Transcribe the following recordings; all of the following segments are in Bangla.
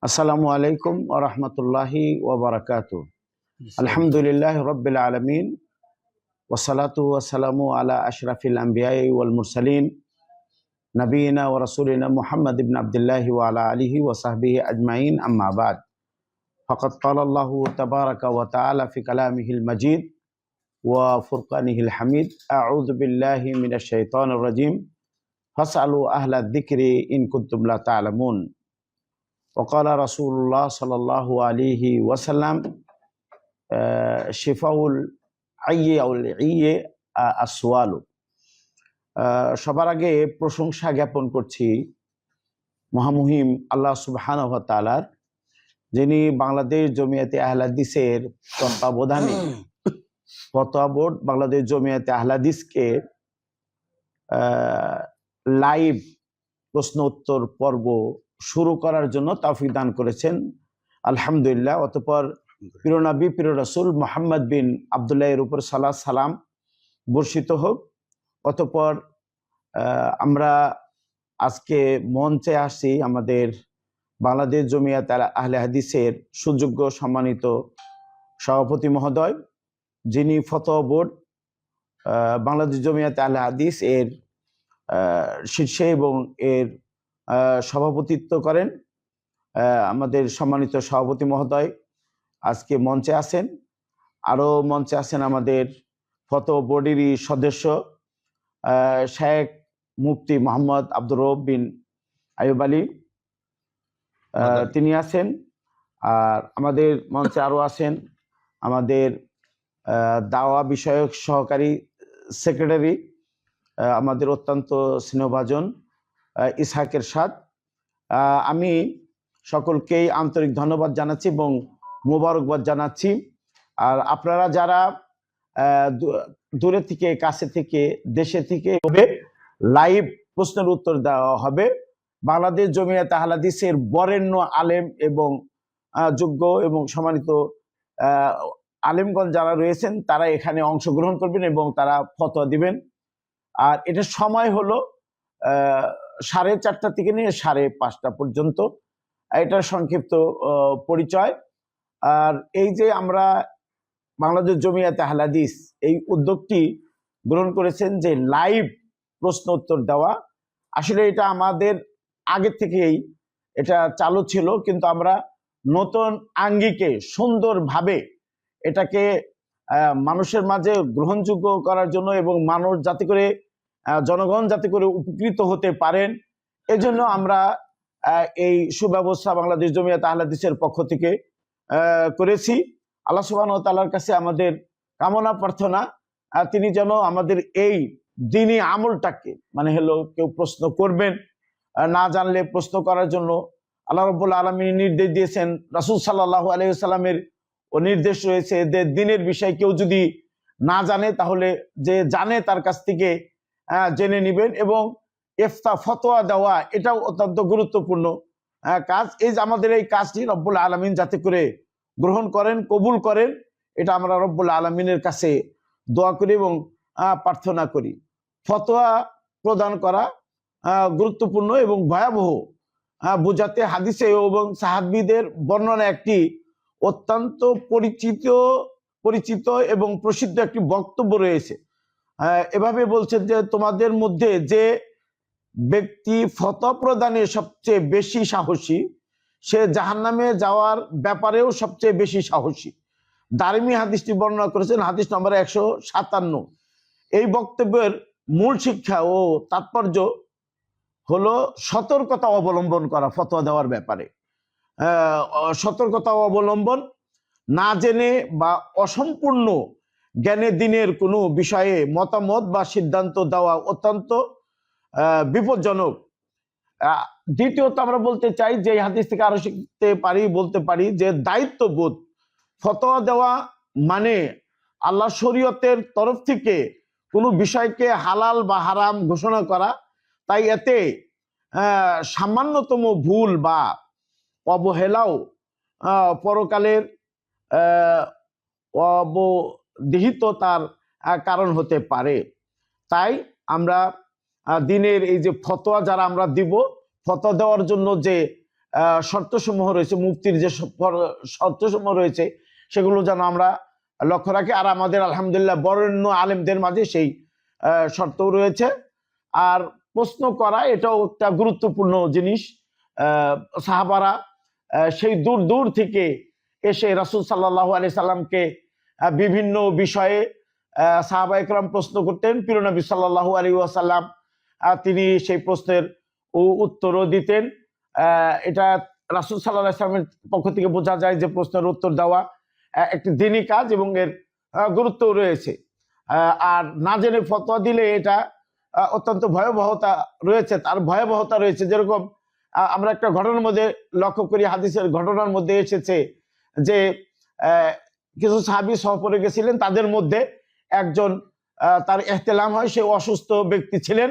আসসালামু আলাইকুম ওয়া রাহমাতুল্লাহি ওয়া বারাকাতুহু। আলহামদুলিল্লাহি রাব্বিল আলামিন ওয়া সালাতু ওয়া সালামু আলা আশরাফিল আমবিয়াই ওয়াল মুরসালিন নবিয়িনা ওয়া রাসূলিনা মুহাম্মদ ইবনে আবদুল্লাহি ওয়া আলা আলিহি ওয়া সাহবিহি আজমাইন আম্মা বাদ। ফাকাদ ক্বালা আল্লাহু তাবারাকা ওয়া তাআলা ফি কালামিহিল মাজিদ ওয়া ফুরকানিহিল হামিদ। আউযু বিল্লাহি মিনাশ শাইতানির রাজিম। ফাসআলু আহলা যিকরি ইন কুনতুম লা তা'লামুন। ওয়াকালা রাসূলুল্লাহ সাল্লাল্লাহু আলাইহি ওয়াসাল্লাম শিফাউল আইয়্যি আউল ইয়্যি আসওয়ালু। সবার আগে প্রশংসা জ্ঞাপন করছি মহামহিম আল্লাহ সুবহানাহু ওয়া তাআলার, যিনি বাংলাদেশ জমিয়তে আহলে হাদিসের তত্ত্বাবধানে ফতোয়া বোর্ড বাংলাদেশ জমিয়তে আহলে হাদিসকে লাইভ প্রশ্ন উত্তর পর্ব শুরু করার জন্য তৌফিক দান করেছেন, আলহামদুলিল্লাহ। অতঃপর প্রিয় নবী প্রিয় রাসূল মুহাম্মদ বিন আবদুল্লাহ এর উপর সালাত সালাম বর্ষিত হোক। অতঃপর আমরা আজকে মঞ্চে আসি আমাদের বাংলাদেশ জমিয়ত আহলে হাদিসের সুযোগ্য সম্মানিত সভাপতি মহোদয়, যিনি ফতোয়া বোর্ড বাংলাদেশ জমিয়ত আহলে হাদিস এর শীর্ষে এবং এর সভাপতিত্ব করেন। আমাদের সম্মানিত সভাপতি মহোদয় আজকে মঞ্চে আছেন। আরও মঞ্চে আছেন আমাদের ফতোয়া বোর্ডেরই সদস্য শেখ মুফতি মোহাম্মদ আব্দুর রউফ বিন আইয়ুব আলী, তিনি আছেন। আর আমাদের মঞ্চে আরও আছেন আমাদের দাওয়া বিষয়ক সহকারী সেক্রেটারি, আমাদের অত্যন্ত স্নেহভাজন ইসহাক এরশাদ। আমি সকলকেই আন্তরিক ধন্যবাদ জানাচ্ছি এবং মোবারকবাদ জানাচ্ছি। আর আপনারা যারা দূরে থেকে কাছে থেকে দেশে থেকে লাইভ প্রশ্নের উত্তর দেওয়া হবে, বাংলাদেশ জমিয়ত আহলে হাদিসের বরেণ্য আলেম এবং যোগ্য এবং সম্মানিত আলেমগণ যারা রয়েছেন তারা এখানে অংশগ্রহণ করবেন এবং তারা ফতোয়া দিবেন। আর এটার সময় হলো 4:30 থেকে নিয়ে 5:30 পর্যন্ত। এটার সংক্ষিপ্ত পরিচয়। আর এই যে আমরা বাংলাদেশ জমিয়তে আহলে হাদিস এই উদ্যোগটি গ্রহণ করেছেন যে লাইভ প্রশ্ন উত্তর দেওয়া, আসলে এটা আমাদের আগে থেকেই এটা চালু ছিল, কিন্তু আমরা নতুন আঙ্গিকে সুন্দরভাবে এটাকে মানুষের মাঝে গ্রহণযোগ্য করার জন্য এবং মানুষ যাতে করে জনগণ যাতে করে উপকৃত হতে পারেন, এজন্য আমরা এই সুব্যবস্থা বাংলাদেশ জমিয়ত আহলে হাদিসের পক্ষ থেকে করেছি। আল্লাহ সুবহানাহু ওয়া তাআলার কাছে আমাদের কামনা প্রার্থনা, তিনি যেন আমাদের এই দ্বীনি আমলটাকে মানে হলো কেউ প্রশ্ন করবেন না জানলে প্রশ্ন করার জন্য আল্লাহ রাব্বুল আলামিন নির্দেশ দিয়েছেন। রাসূল সাল্লাল্লাহু আলাইহি ওয়াসাল্লামের ও নির্দেশ রয়েছে যে দ্বীনের বিষয় কেউ যদি না জানে তাহলে যে জানে তার কাছ থেকে জেনে নেবেন। এবং ইফতা ফতোয়া দেওয়া এটাও অত্যন্ত গুরুত্বপূর্ণ কাজ। এই যে আমাদের এই কাজটি রব্বুল আলামিন যাতে করে গ্রহণ করেন, কবুল করেন, এটা আমরা রব্বুল আলামিনের কাছে দোয়া করি এবং প্রার্থনা করি। ফতোয়া প্রদান করা গুরুত্বপূর্ণ এবং ভয়াবহ বুঝাতে হাদিসে এবং সাহাবীদের বর্ণনা একটি অত্যন্ত পরিচিত এবং প্রসিদ্ধ একটি বক্তব্য রয়েছে। এভাবে বলছেন যে তোমাদের মধ্যে যে ব্যক্তি ফতোয়া প্রদানে সবচেয়ে বেশি সাহসী, সে জাহান্নামে যাওয়ার ব্যাপারেও সবচেয়ে বেশি সাহসী। দারিমি হাদিসটি বর্ণনা করেছেন, হাদিস নম্বর 157। এই বক্তব্যের মূল শিক্ষা ও তাৎপর্য হলো সতর্কতা অবলম্বন করা ফতোয়া দেওয়ার ব্যাপারে। সতর্কতা অবলম্বন, না জেনে বা অসম্পূর্ণ জ্ঞানে দ্বীনের কোনো বিষয়ে মতামত বা সিদ্ধান্ত দেওয়া অত্যন্ত বিপজ্জনক। দ্বিতীয়ত আমরা বলতে চাই যে এই হাদিস থেকে আরো বলতে পারি যে দায়িত্ববোধ। ফতোয়া দেওয়া মানে আল্লাহ শরীয়তের তরফ থেকে কোনো বিষয়কে হালাল বা হারাম ঘোষণা করা। তাই এতে সামান্যতম ভুল বা অবহেলাও পরকালের অবদিহিততার কারণ হতে পারে। তাই আমরা দ্বীনের এই যে ফতোয়া যারা আমরা দিব, ফতোয়া দেওয়ার জন্য যে শর্তসমূহ রয়েছে, মুফতির যে শর্তসমূহ রয়েছে সেগুলো যেন আমরা লক্ষ্য রাখি। আর আমাদের আলহামদুলিল্লাহ বরেণ্য আলেমদের মাঝে সেই শর্তও রয়েছে। আর প্রশ্ন করা এটাও একটা গুরুত্বপূর্ণ জিনিস। সাহাবারা সেই দূর দূর থেকে এসে রাসূল সাল্লাল্লাহু আলাইহি সাল্লামকে বিভিন্ন বিষয়ে সাহাবা একরাম প্রশ্ন করতেন। প্রিয় নবী সাল্লাল্লাহু আলাইহি ওয়াসাল্লাম তিনি সেই প্রশ্নের উত্তরও দিতেন। এটা রাসূল সাল্লাল্লাহু আলাইহি সাল্লামের পক্ষ থেকে বোঝা যায় যে প্রশ্নের উত্তর দেওয়া একটি দ্বীনি কাজ এবং এর গুরুত্বও রয়েছে। আর না জেনে ফতোয়া দিলে এটা অত্যন্ত ভয়াবহতা রয়েছে, তার ভয়াবহতা রয়েছে। যেরকম আমরা একটা ঘটনার মধ্যে লক্ষ্য করি, হাদিসের ঘটনার মধ্যে এসেছে যে কিছু সাহাবী সফরে গেছিলেন, তাদের মধ্যে একজন তার ইহতিলাম হয়, সে অসুস্থ ব্যক্তি ছিলেন।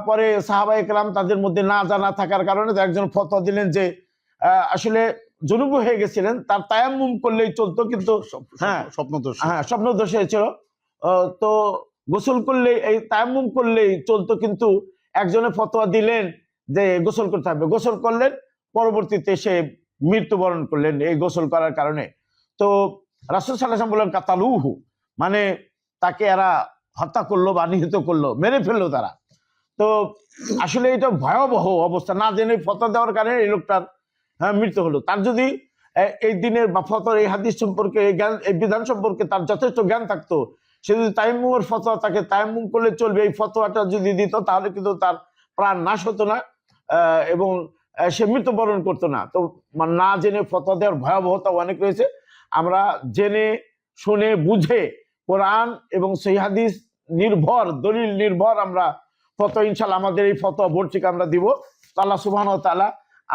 পরে সাহাবা একরাম তাদের মধ্যে না জানা থাকার কারণে একজন ফতোয়া দিলেন যে আসলে জুনুব হয়ে গেছিলেন, তার তায়াম্মুম করলেই চলতো, কিন্তু স্বপ্নদোষ হয়েছিল, তো গোসল করলেই, এই তায়াম্মুম করলেই চলতো, কিন্তু একজনে ফতোয়া দিলেন যে গোসল করতে হবে। গোসল করলেন, পরবর্তীতে সে মৃত্যুবরণ করলেন এই গোসল করার কারণে। তো রাসূল সাল্লাল্লাহু আলাইহি ওয়াসাল্লাম বললেন কাতালুহু, মানে তাকে এরা হত্যা করলো বা নিহত করলো, মেরে ফেললো তারা। তো আসলে এটা ভয়াবহ অবস্থা, না জেনে ফতোয়া দেওয়ার কারণে এই লোকটার মৃত্যু হলো। তার যদি এই দিনের বা ফতোয়ার এই হাদিস সম্পর্কে, এই জ্ঞান, এই বিধান সম্পর্কে তার যথেষ্ট জ্ঞান থাকতো, সে যদি তায়াম্মুমের ফতোয়া, তাকে তায়াম্মুম করলে চলবে, এই ফতোয়াটা যদি দিত, তাহলে কিন্তু তার প্রাণ নাশ হতো না এবং সে মৃত্যুবরণ করতো না। তো না জেনে ফতোয়া দেওয়ার ভয়াবহতা অনেক রয়েছে। আমরা জেনে শুনে বুঝে কোরআন এবং সহিহ হাদিস নির্ভর, দলিল নির্ভর আমরা ফতোয়া, ইনশাআল্লাহ আমাদের এই ফতোয়া বোর্ড থেকে আমরা দিব। তো আল্লাহ সুবহানাহু ওয়া তাআলা,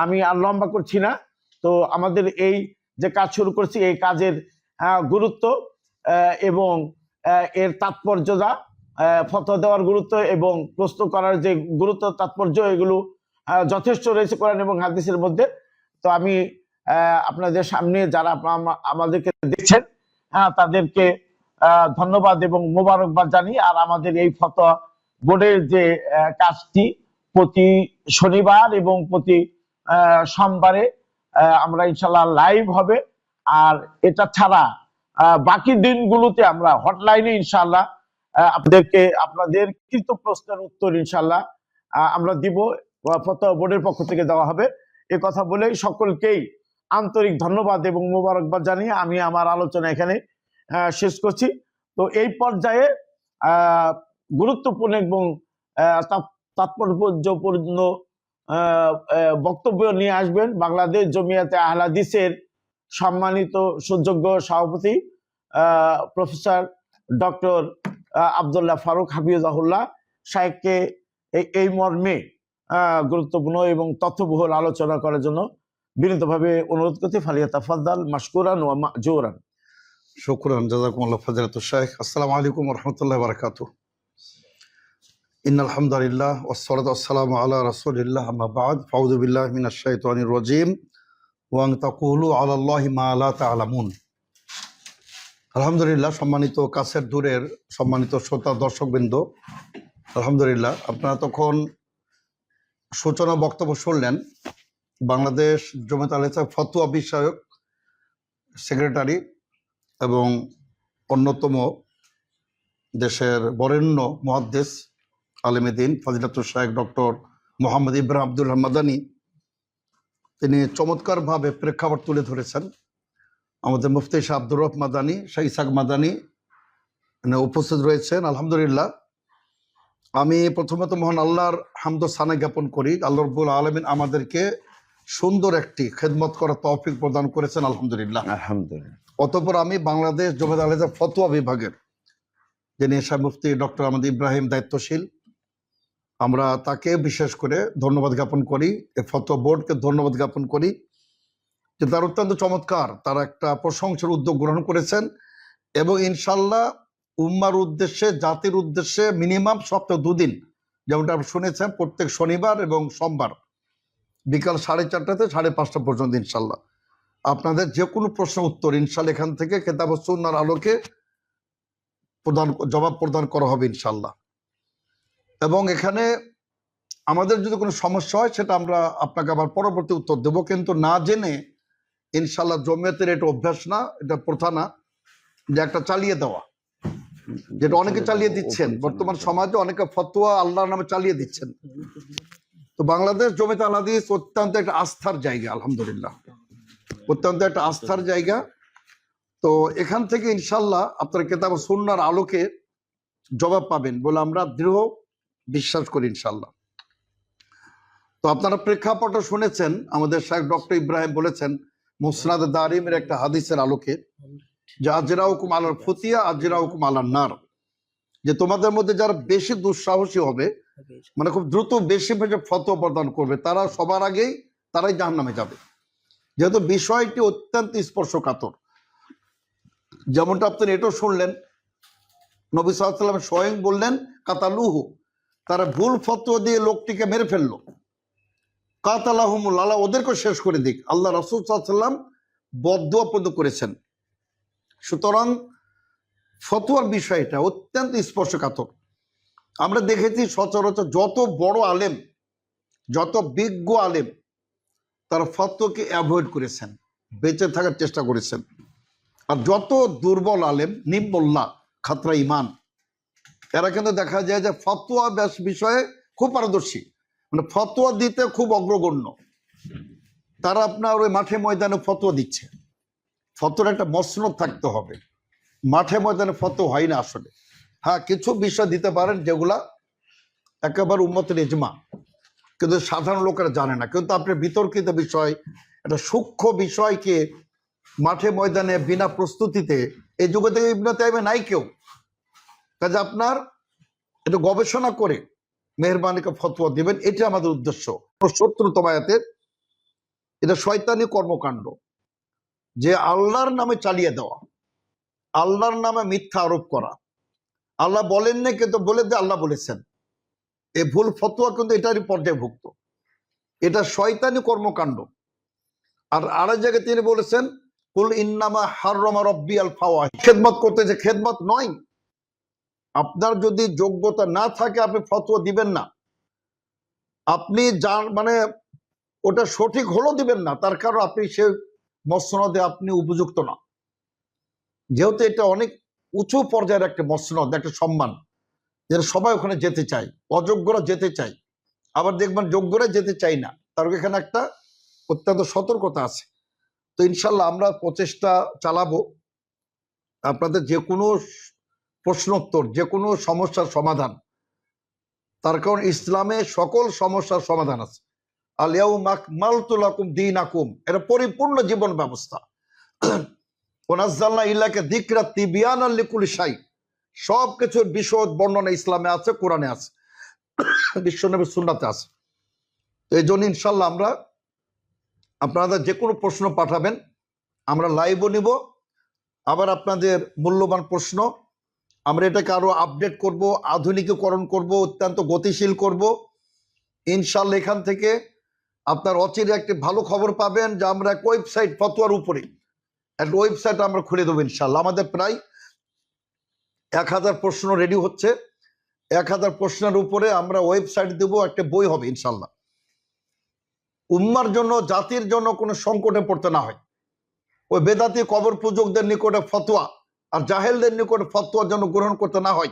আমি আর লম্বা করছি না, তো আমাদের এই যে কাজ শুরু করছি, এই কাজের গুরুত্ব এবং এর তাৎপর্যতা, ফতোয়া দেওয়ার গুরুত্ব এবং প্রশ্ন করার যে গুরুত্ব তাৎপর্য, এগুলো যথেষ্ট রয়েছে কোরআন এবং হাদিসের মধ্যে। তো আমি আপনাদের সামনে যারা আমাদেরকে দেখছেন, তাদেরকে ধন্যবাদ এবং মোবারকবাদ জানি। আর আমাদের এই ফতোয়া বোর্ডের যে কাজটি প্রতি শনিবার এবং প্রতি সোমবারে আমরা ইনশাল্লাহ লাইভ হবে। আর এটা ছাড়া বাকি দিনগুলোতে আমরা হটলাইনে ইনশাল্লাহ আপনাদেরকে আপনাদের কিন্তু প্রশ্নের উত্তর ইনশাল্লাহ আমরা দিব, ফতোয়া বোর্ডের পক্ষ থেকে দেওয়া হবে। এ কথা বলেই সকলকেই আন্তরিক ধন্যবাদ এবং মোবারকবাদ জানিয়ে আমি আমার আলোচনা এখানে শেষ করছি। তো এই পর্যায়ে গুরুত্বপূর্ণ এবং তাৎপর্যপূর্ণ বক্তব্য নিয়ে আসবেন বাংলাদেশ জমিয়াতে আহলে হাদিসের সম্মানিত সুযোগ্য সভাপতি প্রফেসর ডক্টর আব্দুল্লাহ ফারুক হাফিজাহুল্লাহ সাহেবকে এই মর্মে গুরুত্বপূর্ণ এবং তথ্যবহুল আলোচনা করার জন্য বিনীতভাবে অনুরোধ করতে, ফালিয়াতাফাদ্দাল মাশকুরান ওয়া মাজুরান। শুকরান, জাযাকুমুল্লাহ ফাযিলাতুশ শাইখ। আসসালামু আলাইকুম ওয়া রাহমাতুল্লাহি ওয়া বারাকাতুহু। ইন্নাল হামদুলিল্লাহ ওয়াসসালাতু ওয়াসসালামু আলা রাসূলিল্লাহ, আম্মা বা'দ, ফাউযু বিল্লাহি মিনাশ শাইতানির রাজীম ওয়া আন তাকুলু আলাল্লাহি মা লা তা'লামুন। আলহামদুলিল্লাহ, সম্মানিত কাছের দূরের সম্মানিত শ্রোতা দর্শকবৃন্দ, আলহামদুলিল্লাহ আপনারা তখন সূচনা বক্তব্য শুনলেন বাংলাদেশ জমিয়ত আহলে হাদিস ফতোয়া বিষয়ক সেক্রেটারি এবং অন্যতম দেশের বরেণ্য মুহাদ্দিস আলেমে দ্বীন ফাজিলাতুশ শাইখ ডক্টর মোহাম্মদ ইব্রাহিম আব্দুল্লাহ মাদানী, তিনি চমৎকারভাবে প্রেক্ষাপট তুলে ধরেছেন। আমাদের মুফতি শাহ আব্দুর রব মাদানী, শাহ ইসাক মাদানী উপস্থিত রয়েছেন। আলহামদুলিল্লাহ, আমি প্রথমত মহান আল্লাহর হামদ ও সানা জ্ঞাপন করি। আল্লাহ রাব্বুল আলামিন আমাদেরকে সুন্দর একটি খেদমত করার তৌফিক প্রদান করেছেন, আলহামদুলিল্লাহ। আলহামদুলিল্লাহ। অতঃপর আমি বাংলাদেশ জমিয়ত আহলে হাদিস ফতোয়া বিভাগের যিনি শাহ মুফতি ডক্টর আহমদ ইব্রাহিম দায়িত্বশীল, আমরা তাকে বিশেষ করে ধন্যবাদ জ্ঞাপন করি, এই ফতোয়া বোর্ডকে ধন্যবাদ জ্ঞাপন করি যে তার অত্যন্ত চমৎকার, তারা একটা প্রশংসার উদ্যোগ গ্রহণ করেছেন এবং ইনশাল্লাহ উম্মার উদ্দেশ্যে, জাতির উদ্দেশ্যে মিনিমাম সপ্তাহে 2 দিন, যেমনটা আপনি শুনেছেন, প্রত্যেক শনিবার এবং সোমবার বিকাল 4:30 থেকে 5:30 পর্যন্ত ইনশাল্লাহ আপনাদের যে কোনো প্রশ্ন উত্তর ইনশাল্লাহ এখান থেকে কিতাব ও সুন্নাহর আলোকে জবাব প্রদান করা হবে ইনশাল্লাহ। এবং এখানে আমাদের যদি কোনো সমস্যা হয় সেটা আমরা আপনাকে আবার পরবর্তী উত্তর দেবো, কিন্তু না জেনে ইনশাল্লাহ জমিয়তের এটা অভ্যাস না, এটা প্রথা না যে একটা চালিয়ে দেওয়া, যেটা অনেকে চালিয়ে দিচ্ছেন বর্তমান সমাজে, অনেকে ফতোয়া আল্লাহর নামে চালিয়ে দিচ্ছেন। তো বাংলাদেশ জমিয়ত আল হাদিস অত্যন্ত একটা আস্থার জায়গা, আলহামদুলিল্লাহ অত্যন্ত একটা আস্থার জায়গা। তো এখান থেকে ইনশাল্লাহ আপনার কিতাব ও সুন্নাহর আলোকে জবাব পাবেন বলে আমরা দৃঢ় বিশ্বাস করি ইনশাল্লাহ। তো আপনারা প্রেক্ষাপটটা শুনেছেন, আমাদের শাইখ ডক্টর ইব্রাহিম বলেছেন মুসনাদ দারিমের একটা হাদিসের আলোকে যে আজরাউকুম আলাল ফুতিয়া আজরাউকুম আলান নার, যে তোমাদের মধ্যে যারা বেশি দুঃসাহসী হবে, মানে খুব দ্রুত বেশি বেশি ফতোয়া প্রদান করবে, তারা সবার আগেই তারাই জাহান্নামে যাবে। যেহেতু বিষয়টি অত্যন্ত স্পর্শকাতর, যেমনটা আপনি এটাও শুনলেন নবী সাল্লাল্লাহু আলাইহি ওয়াসাল্লাম স্বয়ং বললেন কাতালুহু, তারা ভুল ফতোয়া দিয়ে লোকটিকে মেরে ফেললো। কাতালাহুমুল আল্লাহ ওদেরকে শেষ করে দিক, আল্লাহ রাসূল সাল্লাল্লাহু আলাইহি ওয়াসাল্লাম বদদুয়া পর্যন্ত করেছেন। সুতরাং ফতোয়ার বিষয়টা অত্যন্ত স্পর্শকাতর। আমরা দেখেছি সচরাচর যত বড় আলেম, যত বিজ্ঞ আলেম, তারা ফতোয়াকে অ্যাভয়েড করেছেন, বেঁচে থাকার চেষ্টা করেছেন। আর যত দুর্বল আলেম, নিম্মুল্লাহ, খাতরা ইমান, এরা কিন্তু দেখা যায় যে ফতোয়া বিষয়ে খুব পারদর্শী, মানে ফতোয়া দিতে খুব অগ্রগণ্য। তারা আপনার ওই মাঠে ময়দানে ফতোয়া দিচ্ছে। ফতোয়ার একটা মসনদ থাকতে হবে, মাঠে ময়দানে ফতোয়া হয় না আসলে। হ্যাঁ, কিছু বিষয় দিতে পারেন যেগুলা একেবারে উম্মতের ইজমা, কিন্তু সাধারণ লোকেরা জানে না। কিন্তু আপনার বিতর্কিত বিষয়, একটা সূক্ষ্ম বিষয়কে মাঠে ময়দানে বিনা প্রস্তুতিতে, এই যুগে থেকে ইবনে তাইমিয়া নাই কেউ, কাজে আপনার এটা গবেষণা করে মেহেরবানিকে ফতোয়া দিবেন, এটা আমাদের উদ্দেশ্য। 70তম আয়াতের এটা শয়তানি কর্মকাণ্ড, যে আল্লাহর নামে চালিয়ে দেওয়া, আল্লাহর নামে মিথ্যা আরোপ করা। আল্লাহ বলেন না কিন্তু বলে দিয়ে আল্লাহ বলেছেন, এই ভুল ফতোয়া কিন্তু এটারই পর্যায়ভুক্ত, এটা শয়তানি কর্মকাণ্ড। আর আরেক জায়গায় তিনি বলেছেন কুল ইন্নামা হাররামা রাব্বি আল ফাওয়াহিশ, খেদমত করতে, যে খেদমত নয়। আপনার যদি যোগ্যতা না থাকে আপনি ফতোয়া দিবেন না, আপনি মানে ওটা সঠিক হলো দিবেন না, তার কারণ আপনি সে মসনদে আপনি উপযুক্ত না। যেহেতু এটা অনেক উঁচু পর্যায়ের একটা মসনদ, একটা সম্মান, যেটা সবাই ওখানে যেতে চায়, অযোগ্যরা যেতে চায়, আবার দেখবেন যোগ্যরা যেতে চায় না। তার এখানে একটা অত্যন্ত সতর্কতা আছে। তো ইনশাল্লাহ আমরা প্রচেষ্টা চালাবো আপনাদের যে কোনো প্রশ্নোত্তর, যে কোনো সমস্যার সমাধান, তার কারণ ইসলামে সকল সমস্যার সমাধান আছে। আল ইয়াউমা আকমালতু লাকুম দীনাকুম, এটা পরিপূর্ণ জীবন ব্যবস্থা। ওয়া নাযালনা ইলাইকা যিকরা তিবয়ানাল লিকুল্লি শাই, সবকিছুর বিশদ বর্ণনা ইসলামে আছে, কোরআনে আছে, বিশ্বনবীর সুন্নাতে আছে। তো এই জন্য ইনশাল্লাহ আমরা আপনারা যে কোনো প্রশ্ন পাঠাবেন, আমরা লাইভও নিব। আবার আপনাদের মূল্যবান প্রশ্ন আমরা এটাকে আরো আপডেট করব, আধুনিকীকরণ করব, অত্যন্ত গতিশীল করব ইনশাল্লাহ। এখান থেকে আপনার অচিরে একটি ভালো খবর পাবেন যে আমরা এক ওয়েবসাইট, ফতোয়ার উপরে একটা ওয়েবসাইট আমরা খুলে দেবো ইনশাল্লাহ। আমাদের প্রায় 1000 প্রশ্ন রেডি হচ্ছে, 1000 প্রশ্নের উপরে আমরা ওয়েবসাইট দেবো, একটা বই হবে ইনশাল্লাহ। উম্মার জন্য, জাতির জন্য কোনো সংকটে পড়তে না হয়, ওই বেদাতি কবর পূজকদের নিকটে ফতোয়া আর জাহেলদের নিকটে ফতোয়ার জন্য গ্রহণ করতে না হয়।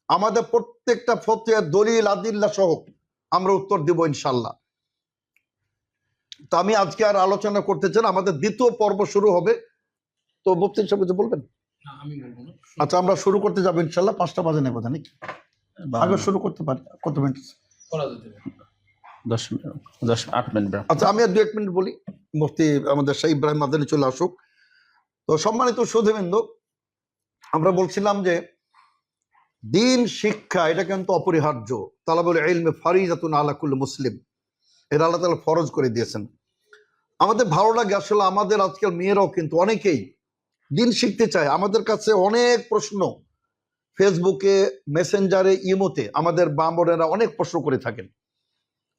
আমাদের প্রত্যেকটা ফতোয়া দলিল আদিল্লা সহ আমরা উত্তর দিব ইনশাল্লাহ। তো আমি আজকে আর আলোচনা করতে চাই না, আমাদের দ্বিতীয় পর্ব শুরু হবে। তো মুফতি সাহেব কিছু বলবেন? আচ্ছা, আমরা শুরু করতে যাবো ইনশাল্লাহ। 5টা বাজে নেই বোধহয়, নাকি আগে শুরু করতে পারি? কত মিনিট? 8 মিনিট। আচ্ছা, আমি আর 2-1 মিনিট বলি, মুফতি আমাদের শাহ ইব্রাহিম মাদানী চলে আসুক। তো সম্মানিত সুধীবৃন্দ, আমরা বলছিলাম যে দিন শিক্ষা এটা কিন্তু অপরিহার্য। তালাবুল ইলমি ফারিজাতুন আলা কুল্লি মুসলিম, এটা আল্লাহ তাআলা ফরজ করে দিয়েছেন। আমাদের ভালো লাগে আসলে, আমাদের আজকাল মেয়েরাও কিন্তু অনেকেই দিন শিখতে চায়। আমাদের কাছে অনেক প্রশ্ন ফেসবুকে, মেসেঞ্জারে, ইমোতে আমাদের বামরেরা অনেক প্রশ্ন করে থাকেন,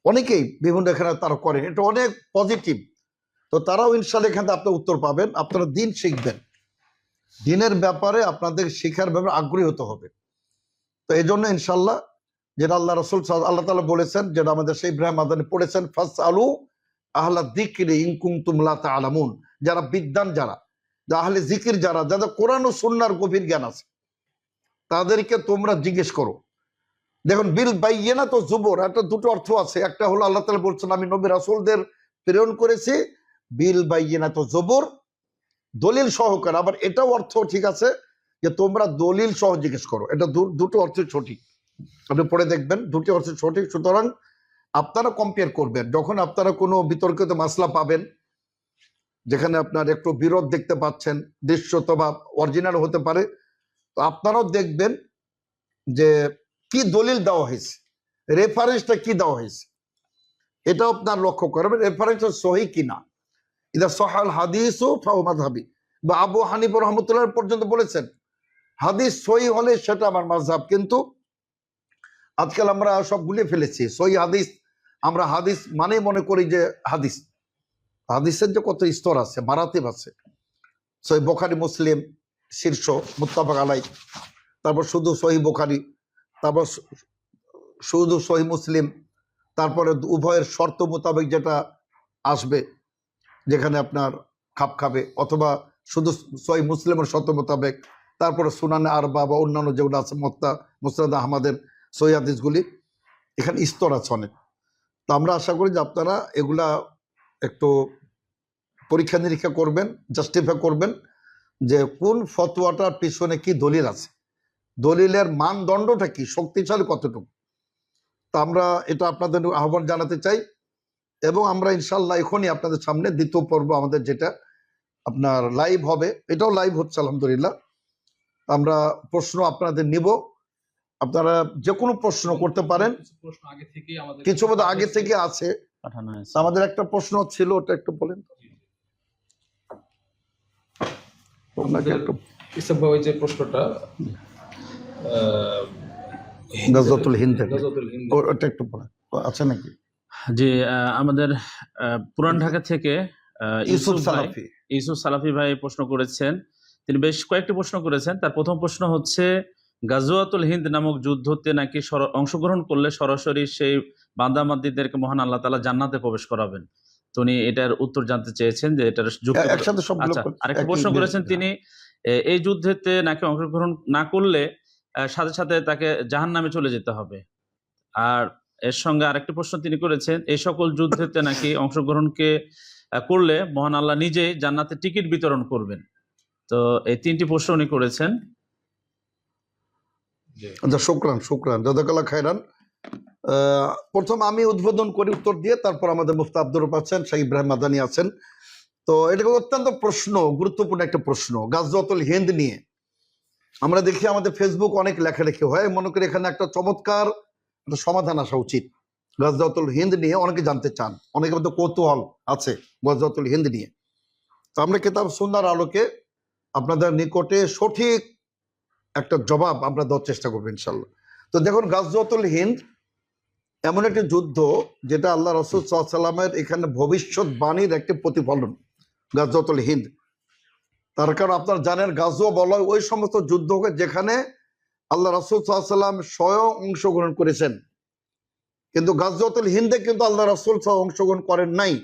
অনেকেই বিভিন্ন এখানে তারা করেন, এটা অনেক পজিটিভ। তো তারাও ইনশাআল্লাহ এখানে আপনার উত্তর পাবেন। আপনারা দিন শিখবেন, দিনের ব্যাপারে আপনাদের শেখার ব্যাপারে আগ্রহী হতে হবে। তো এই জন্য ইনশাল্লাহ যেটা আল্লাহ রসুল আল্লাহ তাআলা বলেছেন, যেটা আমাদের সেই ইব্রাহিম মাদানী পড়েছেন, ফাসআলু আহলা যিকরি ইন কুনতুম লা তা'লামুন, যারা বিদ্বান, যারা আহলে জিকির, যারা যাদের কোরআন ও সুন্নাহর গভীর জ্ঞান আছে, তাদেরকে তোমরা জিজ্ঞেস করো। দেখুন, বিল বাইয়িনাত ও জুবুর, একটা দুটো অর্থ আছে। একটা হলো আল্লাহ তাআলা বলছেন আমি নবী রাসূলদের প্রেরণ করেছি বিল বাইয়িনাত ও জুবুর, দলিল সহকারে। আবার এটাও অর্থ ঠিক আছে যে তোমরা দলিল সহ জিজ্ঞেস করো। এটা দুটো অর্থ সঠিক, আপনি পড়ে দেখবেন, দুটি অর্থ সঠিক। সুতরাং আপনারা কম্পেয়ার করবেন যখন আপনারা কোনো বিতর্কিত মাসলা পাবেন, যেখানে আপনার একটু বিরোধ দেখতে পাচ্ছেন, দৃশ্যত বা অরিজিনাল হতে পারে, তো আপনারাও দেখবেন যে কি দলিল দেওয়া হয়েছে, রেফারেন্সটা কি দেওয়া হয়েছে, এটাও আপনার লক্ষ্য করবেন, রেফারেন্সটা সহি কিনা। ইদা সহাল হাদিসু ফাহুয়া মাযহাবি, বা আবু হানিফা রাহমাতুল্লাহ পর্যন্ত বলেছেন হাদিস সহি হলে সেটা আমার মাযহাব। কিন্তু আজকাল আমরা সব গুলিয়ে ফেলেছি। সহি হাদিস, আমরা হাদিস মানে মনে করি যে হাদিস, হাদিসের যে কত স্তর আছে, মারাতিব আছে। সহি বুখারী মুসলিম শীর্ষ মুত্তাফাক আলাই, তারপর শুধু সহি বুখারী, তারপর শুধু সহি মুসলিম, তারপরে উভয়ের শর্ত মোতাবেক যেটা আসবে, যেখানে আপনার খাপ খাবে, অথবা শুধু সহি মুসলিমের শর্ত মোতাবেক, তারপরে সুনানে আরবা বা অন্যান্য যেগুলো আছে, মুসনাদ আহমদের সহি হাদিসগুলি, এখানে স্তর আছে অনেক। তো আমরা আশা করি যে আপনারা এগুলা একটু পরীক্ষা নিরীক্ষা করবেন, জাস্টিফাই করবেন যে কোন ফতোয়াটার পিছনে কি দলিল আছে, দলিলের মানদণ্ডটা কি, শক্তিশালী কতটুকু। তো আমরা এটা আপনাদের আহ্বান জানাতে চাই, এবং আমরা ইনশাল্লাহ এখনই আপনাদের সামনে দ্বিতীয় পর্ব আমাদের যেটা আপনার লাইভ হবে, এটাও লাইভ হচ্ছে আলহামদুলিল্লাহ। আমরা প্রশ্ন আপনাদের নিব, আপনারা যে কোনো প্রশ্ন করতে পারেন। কিছু বোধ আগে থেকে আছে, আমাদের একটা প্রশ্ন ছিল, ওটা একটু বলেন। ওই যে প্রশ্নটা গাজওয়াতুল হিন্দ, ওটা একটু বলেন, আছে নাকি? জি, আমাদের পুরান ঢাকা থেকে ইউসুফ সালাফি, ইউসুফ সালাফি ভাই প্রশ্ন করেছেন। তিনি বেশ কয়েকটি প্রশ্ন করেছেন। তার প্রথম প্রশ্ন হচ্ছে, গাজওয়াতুল হিন্দ নামক যুদ্ধতে নাকি অংশগ্রহণ করলে সরাসরি সেই বান্দামাদ্দিদেরকে মহান আল্লাহ তাআলা জান্নাতে প্রবেশ করাবেন। তো উনি এটার উত্তর জানতে চেয়েছেন যে এটার যুক্তি। আচ্ছা, আরেকটা প্রশ্ন করেছেন তিনি, এই যুদ্ধেতে নাকি অংশগ্রহণ না করলে সাথে সাথে তাকে জাহান্নামে চলে যেতে হবে। আর এর সঙ্গে আরেকটি প্রশ্ন তিনি করেছেন, এই সকল যুদ্ধেতে নাকি অংশগ্রহণকে করলে মহান আল্লাহ নিজেই জান্নাতে টিকিট বিতরণ করবেন। তো এই তিনটি প্রশ্ন উনি করেছেন। শুকরান জাযাকাল্লাহ খায়রান। প্রথম আমি উদ্বোধন করি উত্তর দিয়ে, তারপর আমাদের মুফতি আব্দুর রব আছেন, শাহ ইব্রাহিম মাদানী আছেন। তো এটা অত্যন্ত গুরুত্বপূর্ণ একটা প্রশ্ন গাজওয়াতুল হিন্দ নিয়ে। আমরা দেখি আমাদের ফেসবুক অনেক লেখালেখি হয়, মনে করি এখানে একটা চমৎকার একটা সমাধান আসা উচিত। গাজওয়াতুল হিন্দ নিয়ে অনেকে জানতে চান, অনেকের মধ্যে কৌতূহল আছে গাজওয়াতুল হিন্দ নিয়ে। তো আমরা কিতাব সুন্নাহর আলোকে আপনাদের নিকটে সঠিক একটা জবাব আমরা দেওয়ার চেষ্টা করবো ইনশাল্লাহ। তো দেখুন, গাজওয়াতুল হিন্দ এমন একটি যুদ্ধ যেটা আল্লাহ রাসূল সাল্লাল্লাহু আলাইহি ওয়াসাল্লামের এখানে ভবিষ্যৎবাণীর একটি প্রতিফলন, গাজওয়াতুল হিন্দ। তার কারণ আপনারা জানেন, গাজওয়া বলা হয় ওই সমস্ত যুদ্ধকে যেখানে আল্লাহ রাসূল সাল্লাল্লাহু আলাইহি ওয়াসাল্লাম স্বয়ং অংশগ্রহণ করেছেন। কিন্তু গাজওয়াতুল হিন্দে কিন্তু আল্লাহ রাসূল সাল্লাল্লাহু আলাইহি ওয়াসাল্লাম অংশগ্রহণ করেন নাই।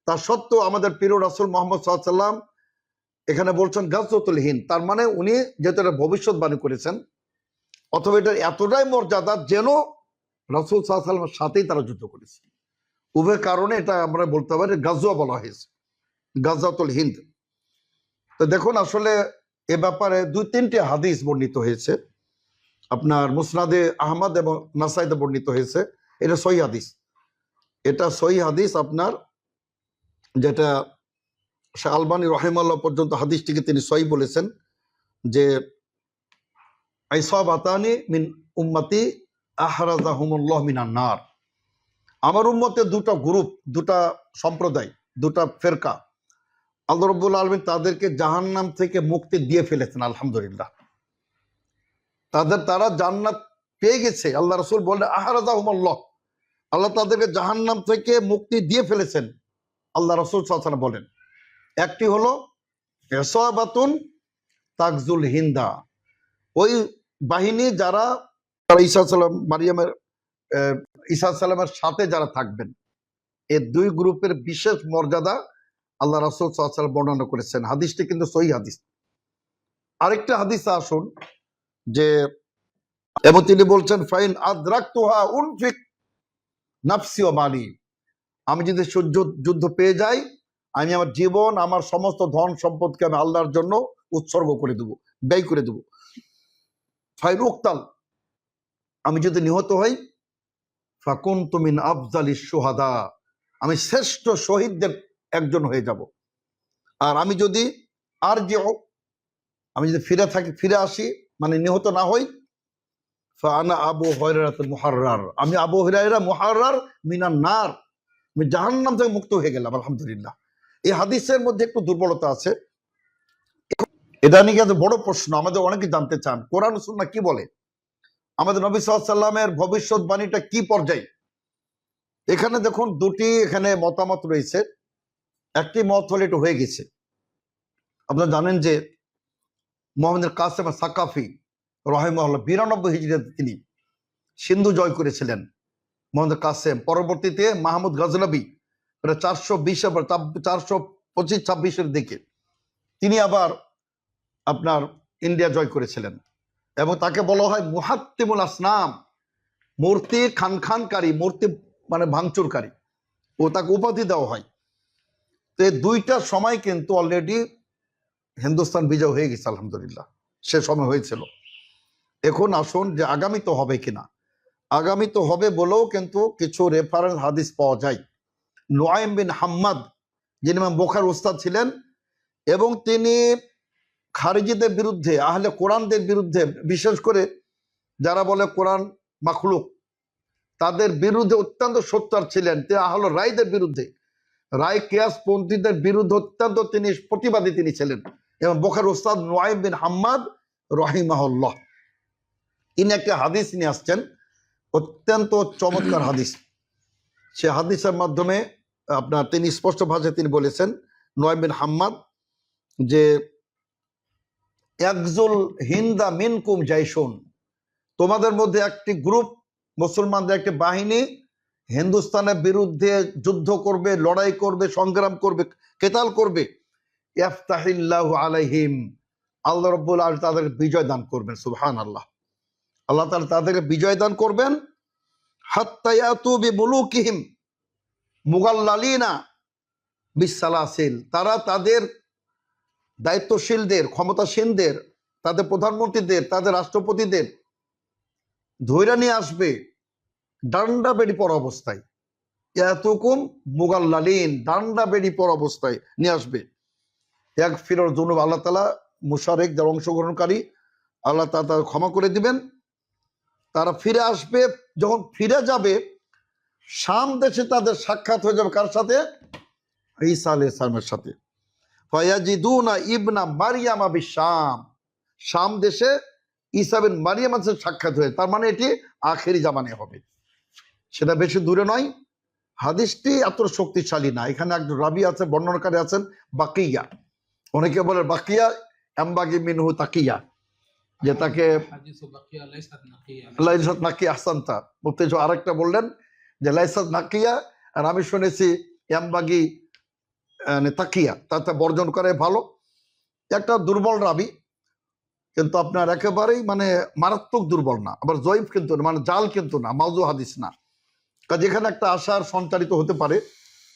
তা সত্ত্বেও আমাদের প্রিয় রাসূল মুহাম্মদ সাল্লাল্লাহু আলাইহি ওয়াসাল্লাম এখানে বলছেন গাজওয়াতুল হিন্দ। তার মানে উনি যেহেতু এটা ভবিষ্যৎবাণী করেছেন, অথবা এটার এতটাই মর্যাদা যেন রাসূল সাল্লাল্লাহু আলাইহি ওয়াসাল্লামের সাথেই তারা যুদ্ধ করেছে। উভয় কারণে এটা আমরা বলতে পারি গাজওয়া বলা হয়েছে, গাজওয়াতুল হিন্দ। তো দেখুন, আসলে এ ব্যাপারে 2-3টি হাদিস বর্ণিত হয়েছে, আপনার মুসনাদে আহমদ এবং নাসাইতে বর্ণিত হয়েছে। এটা সহিহ হাদিস, এটা সহিহ হাদিস আপনার, যেটা শাহ আলবানী রাহিমাহুল্লাহ পর্যন্ত হাদিসটিকে তিনি সহিহ বলেছেন, যে আইসাবাতানি মিন উম্মতি আহরাজাহুমুল্লাহ মিনান নার, আমার উম্মতে দুটো গ্রুপ, দুটা সম্প্রদায়, দুটা ফেরকা, আল্লাহ রাব্বুল আলামিন তাদেরকে জাহান্নাম থেকে মুক্তি দিয়ে ফেলেছেন। আলহামদুলিল্লাহ, তারা জান্নাত পেয়ে গেছে। আল্লাহ রাসূল বলেন আহরাজাহুমুল্লাহ, আল্লাহ তাদেরকে জাহান্নাম থেকে মুক্তি দিয়ে ফেলেছেন। আল্লাহ রাসূল সাল্লাল্লাহু আলাইহি ওয়াসাল্লাম বলেন, একটি হলো ইসাবাতুন তাকজুল হিন্দা, ওই বাহিনী যারা ঈসা সালাম মারিয়ামের ঈসা সালামের সাথে যারা থাকবেন, এই দুই গ্রুপের বিশেষ মর্যাদা আল্লাহ রাসূল সাল্লাল্লাহু আলাইহি ওয়াসাল্লাম বর্ণনা করেছেন। হাদিসটি কিন্তু সহিহ হাদিস। আরেকটা হাদিসে আসুন যে, এবং তিনি বলছেন ফাইন আদরাকতুহা উনফিক নাফসি ওয়া মালি, আমি যদি যুদ্ধ পেয়ে যাই, আমি আমার জীবন, আমার সমস্ত ধন সম্পদকে আমি আল্লাহর জন্য উৎসর্গ করে দেব, ব্যয় করে দেব। ফাইন উক্তাল, আমি যদি নিহত হই, ফাকুনতু মিন আফজালিশ শুহাদা, আমি শ্রেষ্ঠ শহীদদের একজন হয়ে যাব। আর আমি যদি আমি যদি ফিরে আসি, মানে নিহত না হই, ফাআনা আবু হুরায়রা মুহাররার, আমি আবু হুরায়রা মুহাররার মিনান নার, আমি জাহান্নাম থেকে মুক্ত হয়ে গেলাম। আলহামদুলিল্লাহ। এই হাদিসের মধ্যে একটু দুর্বলতা আছে, এটা নিয়ে এত বড় প্রশ্ন, আমাদের অনেকে জানতে চান কোরআন সুন্নাহ কি বলে, আমাদের নবী সাল্লাল্লাহু আলাইহি ওয়াসাল্লামের ভবিষ্যৎবাণীটা কি পর্যায়ে। এখানে দেখুন দুটি এখানে মতামত রয়েছে। একটি মত হলে একটু হয়ে গেছে। আপনারা জানেন যে মুহাম্মদ কাসেম সাকাফি রাহিমাহুল্লাহ 92 হিজরিতে তিনি সিন্ধু জয় করেছিলেন। মুহাম্মদ কাসেম পরবর্তীতে মাহমুদ গজনবী 425-26 দিকে তিনি আবার আপনার ইন্ডিয়া জয় করেছিলেন, এবং তাকে বলা হয় মুহাত্তিমুল আসনাম, মূর্তি খানকারী, মূর্তি মানে ভাঙচুরকারী, ও তাকে উপাধি দেওয়া হয়। তো এই দুইটার সময় কিন্তু অলরেডি হিন্দুস্তান বিজয় হয়ে গেছে, আলহামদুলিল্লাহ, সে সময় হয়েছিল। এখন আসুন যে আগামী তো হবে কিনা। আগামী তো হবে বলেও কিন্তু কিছু রেফারেন্স হাদিস পাওয়া যায়। নুআইম বিন হাম্মাদ, যিনি ইমাম বুখারীর উস্তাদ ছিলেন, এবং তিনি খারিজিদের বিরুদ্ধে, আহলে কোরআনদের বিরুদ্ধে, বিশেষ করে যারা বলে কোরআন মাখলুক, তাদের বিরুদ্ধে অত্যন্ত সোচ্চার ছিলেন। তিনি আহলে রায়দের বিরুদ্ধে, রায় কিয়াস পন্থীদের বিরুদ্ধে অত্যন্ত তিনি প্রতিবাদী তিনি ছিলেন। এবং বুখারীর উস্তাদ নুআইম বিন হাম্মাদ রাহিমাহুল্লাহ, ইনি একটা হাদিস নিয়ে আসছেন, অত্যন্ত চমৎকার হাদিস। সে হাদিসের মাধ্যমে আপনার তিনি স্পষ্ট ভাষায় তিনি বলেছেন, নুআইম বিন হাম্মাদ, যে একজুল হিন্দা মিনকুম জাইশুন, তোমাদের মধ্যে একটি গ্রুপ, মুসলমানদের একটি বাহিনী হিন্দুস্তানের বিরুদ্ধে যুদ্ধ করবে, লড়াই করবে, সংগ্রাম করবে, কেতাল করবে। ইফতাহিল্লাহু আলাইহিম, আল্লাহ রাব্বুল আলামিন তাদেরকে বিজয় দান করবেন। সুবহানাল্লাহ, আল্লাহ তাআলা তাদেরকে বিজয় দান করবেন। হাত্তা ইয়াতু বিমুলুকিহিম মুগাল্লালিনা বিসালাসিল, তারা তাদের দায়িত্বশীলদের, ক্ষমতাসীনদের, তাদের প্রধানমন্ত্রীদের, তাদের রাষ্ট্রপতিদের ধৈর্য নিয়ে আসবে ডান্ডা বেড়ি পড়া অবস্থায়। ইয়াতুকুম মুগাল্লালিন, ডান্ডা বেড়ি পড়া অবস্থায় নিয়ে আসবে। এক ফিরর জুনুব, আল্লাহ তাআলা মুশারিক যারা অংশগ্রহণকারী, আল্লাহ তাআলা তাদের ক্ষমা করে দিবেন। তারা ফিরে আসবে, যখন ফিরে যাবে শাম দেশে তাদের সাক্ষাৎ হয়ে যাবে কার সাথে? ঈসা আলাইহিস সালামের সাথে। ফায়াজিদুনা ইবনা মারইয়ামা বিশাম, শাম দেশে ঈসা বিন মারইয়ামের সাথে সাক্ষাৎ হয়ে, তার মানে এটি আখেরি জামানায় হবে, সেটা বেশি দূরে নয়। হাদিসটি এত শক্তিশালী না। এখানে একজন রাবি আছে, বর্ণনাকারী আছেন বাকিয়া, অনেকে বলে বাকিয়া এমবাগি মিনহু তাকিয়া, যে তাকে লাইসাত নাকিয়া আহসানতা, মুফতি আরেকটা বললেন যে লাইসাত নাকিয়া, আর আমি শুনেছি এমবাগি তাকিয়া, তাতে বর্জন করে ভালো। একটা দুর্বল রাবি, কিন্তু আপনার একেবারেই মানে মারাত্মক দুর্বল না, আবার জয়ীফ কিন্তু মানে জাল কিন্তু না, মাউযু হাদিস না। কাজে এখানে একটা আশার সঞ্চারিত হতে পারে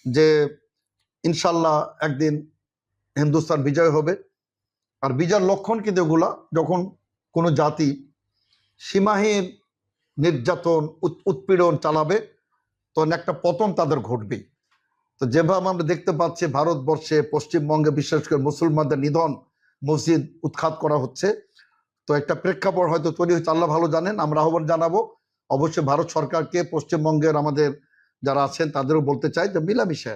যে ইনশাল্লাহ একদিন হিন্দুস্তান বিজয় হবে। আর বিজয়ের লক্ষণ কিন্তু এগুলা, যখন কোনো জাতি সীমাহীন নির্যাতন উৎপীড়ন চালাবে, তখন একটা পতন তাদের ঘটবেই। তো যেভাবে আমরা দেখতে পাচ্ছি ভারতবর্ষে, পশ্চিমবঙ্গে বিশেষ করে মুসলমানদের নিধন, মসজিদ উৎখাত করা হচ্ছে, তো একটা প্রেক্ষাপট হয়তো তৈরি হচ্ছে, আল্লাহ ভালো জানেন। আমরা আহ্বান জানাবো অবশ্যই ভারত সরকারকে, পশ্চিমবঙ্গের আমাদের যারা আছেন তাদেরও বলতে চাই যে মিলামিশে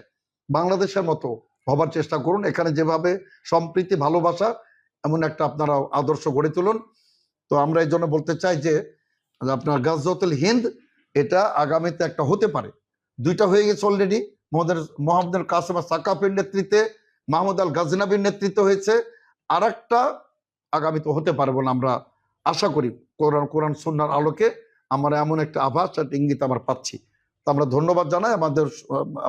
বাংলাদেশের মতো হবার চেষ্টা করুন। এখানে যেভাবে সম্প্রীতি, ভালোবাসা, এমন একটা আপনারা আদর্শ গড়ে তুলুন। তো আমরা এই জন্য বলতে চাই যে আপনার গাজওয়াতুল হিন্দ এটা আগামীতে একটা হতে পারে। দুইটা হয়ে গেছে অলরেডি, মোহাম্মদ কাসেম সাকাফির নেতৃত্বে, মাহমুদ আল গাজনবীর নেতৃত্ব হয়েছে। আর একটা আগামীতে হতে পারে বলে আমরা আশা করি, কোরআন সুন্নাহর আলোকে আমার এমন একটা আভাস একটা ইঙ্গিত আমরা পাচ্ছি। তো আমরা ধন্যবাদ জানাই আমাদের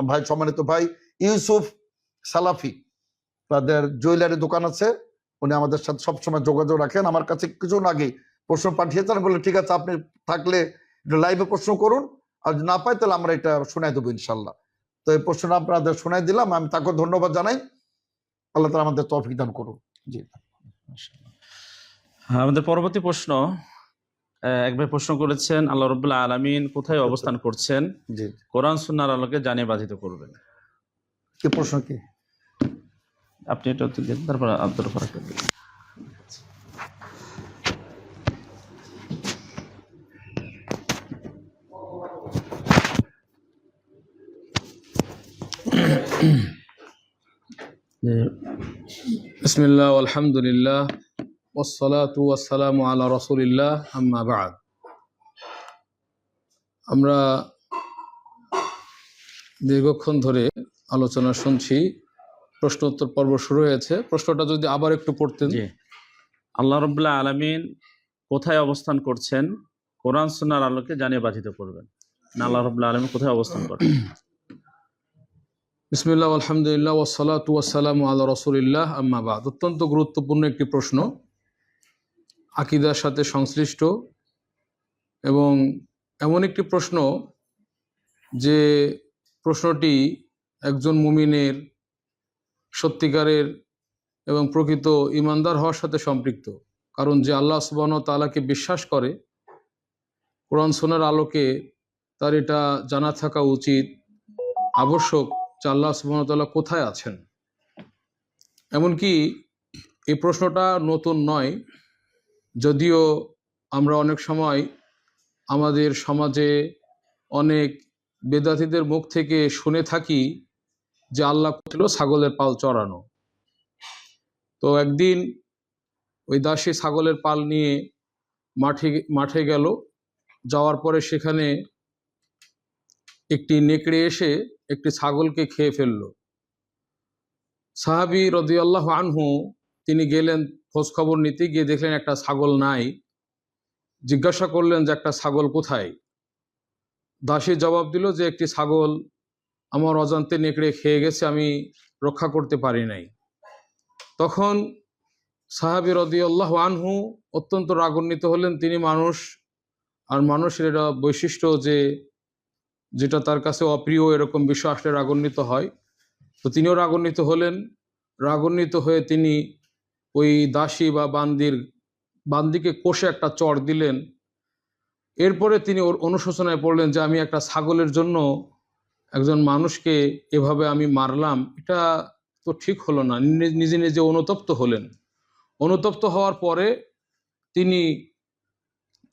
ভাই, সম্মানিত ভাই ইউসুফ সালাফি, তাদের জুয়েলারি দোকান আছে, উনি আমাদের সাথে সবসময় যোগাযোগ রাখেন। আমার কাছে কিছুক্ষণ আগে প্রশ্ন পাঠিয়েছেন, বলে ঠিক আছে আপনি থাকলে লাইভে প্রশ্ন করুন, আর যদি না পাই তাহলে আমরা এটা শোনাই দেবো ইনশাল্লাহ। তো এই প্রশ্নটা আপনাদের শোনাই দিলাম, আমি তাকেও ধন্যবাদ জানাই। আল্লাহ তাআলা আমাদের তৌফিক দান করুন। জি, আমাদের পরবর্তী প্রশ্ন, এক ভাই প্রশ্ন করেছেন, আল্লাহ রাব্বুল আলামিন কোথায় অবস্থান করছেন, জি। কোরআন সুন্নাহর আলোকে জানিয়ে বাধিত করবেন। কি প্রশ্ন কি? আপনি এটা উত্তর দিন, তারপর আব্দুল ফারাক দিন। বিসমিল্লাহ আলহামদুলিল্লাহ ওয়াসসালাতু ওয়াসসালামু আলা রাসূলিল্লাহ আম্মা বা'দ। আমরা দীর্ঘক্ষণ ধরে আলোচনা শুনছি, প্রশ্ন উত্তর পর্ব শুরু হয়েছে। প্রশ্নটা যদি আবার একটু পড়তেন। জি, আল্লাহ রাব্বুল আলামিন কোথায় অবস্থান করছেন, কোরআন সুন্নাহর আলোকে জানিয়ে বাধিত করবেন। না, আল্লাহ রাব্বুল আলামিন কোথায় অবস্থান করেন? বিসমিল্লাহ আলহামদুলিল্লাহ ওয়াসসালাতু ওয়াসসালামু আলা রাসূলিল্লাহ আম্মা বা'দ। অত্যন্ত গুরুত্বপূর্ণ একটি প্রশ্ন, আকীদার সাথে সংশ্লিষ্ট, এবং এমন একটি প্রশ্ন যে প্রশ্নটি একজন মুমিনের সত্যিকারের এবং প্রকৃত ঈমানদার হওয়ার সাথে সম্পৃক্ত। কারণ যে আল্লাহ সুবহানাহু ওয়া তাআলাকে বিশ্বাস করে, কোরআন সুন্নাহর আলোকে তার এটা জানা থাকা উচিত, আবশ্যক, যে আল্লাহ সুবহানাহু ওয়া তাআলা কোথায় আছেন। এমনকি এই প্রশ্নটা নতুন নয়, যদিও আমরা অনেক সময় আমাদের সমাজে অনেক বেদাতীদের মুখ থেকে শুনে থাকি যে আল্লাহ ছিল ছাগলের পাল চড়ানো। তো একদিন ওই দাসী ছাগলের পাল নিয়ে মাঠে গেল, যাওয়ার পরে সেখানে একটি নেকড়ে এসে একটি ছাগলকে খেয়ে ফেলল। সাহাবী রাদিয়াল্লাহু আনহু তিনি গেলেন খোঁজ খবর নিতে, গিয়ে দেখলেন একটা ছাগল নাই। জিজ্ঞাসা করলেন যে একটা ছাগল কোথায়? দাসী জবাব দিল যে একটি ছাগল আমার অজান্তে নেকড়ে খেয়ে গেছে, আমি রক্ষা করতে পারি নাই। তখন সাহাবী রাদিয়াল্লাহু আনহু অত্যন্ত রাগান্বিত হলেন। তিনি মানুষ, আর মানুষের এটা বৈশিষ্ট্য যে যেটা তার কাছে অপ্রিয় এরকম বিষয় আসলে রাগান্বিত হয়। তো তিনিও রাগান্বিত হলেন। রাগান্বিত হয়ে তিনি ওই দাসী বা বান্দিকে কষে একটা চড় দিলেন। এরপরে তিনি ওর অনুশোচনায় পড়লেন যে আমি একটা ছাগলের জন্য একজন মানুষকে এভাবে আমি মারলাম, এটা তো ঠিক হলো না। নিজে নিজে অনুতপ্ত হলেন। অনুতপ্ত হওয়ার পরে তিনি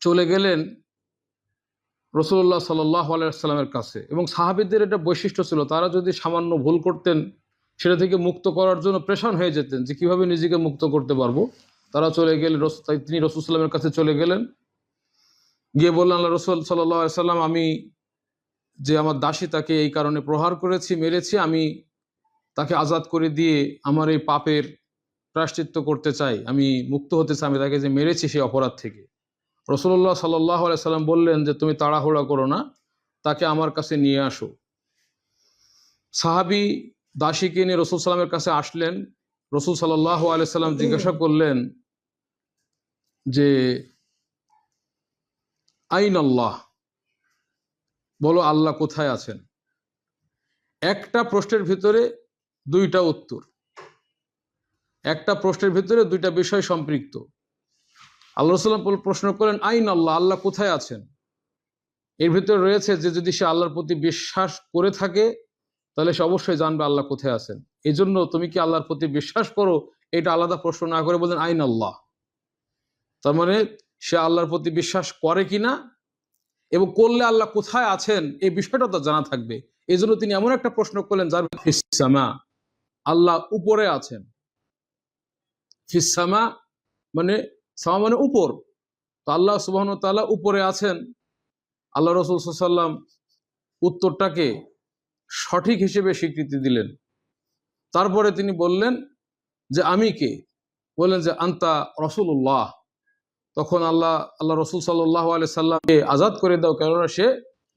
চলে গেলেন রাসূলুল্লাহ সাল্লাল্লাহু আলাইহি ওয়াসাল্লামের কাছে। এবং সাহাবীদের এটা বৈশিষ্ট্য ছিল, তারা যদি সামান্য ভুল করতেন সেটা থেকে মুক্ত করার জন্য প্রেশান হয়ে যেতেন যে কিভাবে নিজেকে মুক্ত করতে পারবো। তারা চলে গেলেন, তিনি রাসূল সাল্লাল্লাহু আলাইহি ওয়াসাল্লামের কাছে চলে গেলেন, গিয়ে বললেন, আল্লাহ রাসূল সাল্লাল্লাহু আলাইহি ওয়াসাল্লাম, আমি যে আমার দাসী তাকে এই কারণে প্রহার করেছি, মেরেছি, আমি তাকে আজাদ করে দিয়ে আমার এই পাপের প্রায়শ্চিত্ত করতে চাই, আমি মুক্ত হতে চাই, আমি তাকে যে মেরেছি সেই অপরাধ থেকে। রাসূলুল্লাহ সাল্লাল্লাহু আলাইহি ওয়াসাল্লাম বললেন যে তুমি তাড়াহুড়া করো না, তাকে আমার কাছে নিয়ে আসো। সাহাবী দাসীকে নিয়ে রাসূল সাল্লামের কাছে আসলেন। রাসূল সাল্লাল্লাহু আলাইহি ওয়াসাল্লাম জিজ্ঞাসা করলেন যে আইন আল্লাহ, বলো আল্লাহ কোথায় আছেন। একটা প্রশ্নের ভিতরে দুইটা উত্তর, একটা প্রশ্নের ভিতরে দুইটা বিষয় সম্পৃক্ত। আল্লাহ রাসূল প্রশ্ন করেন আইন আল্লাহ, আল্লাহ কোথায় আছেন। এর ভিতরে রয়েছে যে যদি সে আল্লাহর প্রতি বিশ্বাস করে থাকে তাহলে সে অবশ্যই জানবে আল্লাহ কোথায় আছেন। এই জন্য তুমি কি আল্লাহর প্রতি বিশ্বাস করো, এটা আলাদা প্রশ্ন না করে বলেন আইন আল্লাহ। তার মানে সে আল্লাহর প্রতি বিশ্বাস করে কিনা এবং করলে আল্লাহ কোথায় আছেন এই বিষয়টা তো জানা থাকবে। এই জন্য তিনি এমন একটা প্রশ্ন করলেন যার ফিসসামা, আল্লাহ উপরে আছেন। ফিসসামা মানে সামা মানে উপর, তো আল্লাহ সুবহানাহু ওয়া তাআলা উপরে আছেন। আল্লাহ রাসূল সাল্লাল্লাহু আলাইহি ওয়াসাল্লাম উত্তরটাকে সঠিক হিসেবে স্বীকৃতি দিলেন। তারপরে তিনি বললেন যে আমি কে? বললেন যে আনতা রাসূলুল্লাহ, তখন আল্লাহ রসুল সাল্লাল্লাহু আলাইহি সাল্লামকে আজাদ করে দাও, কেননা সে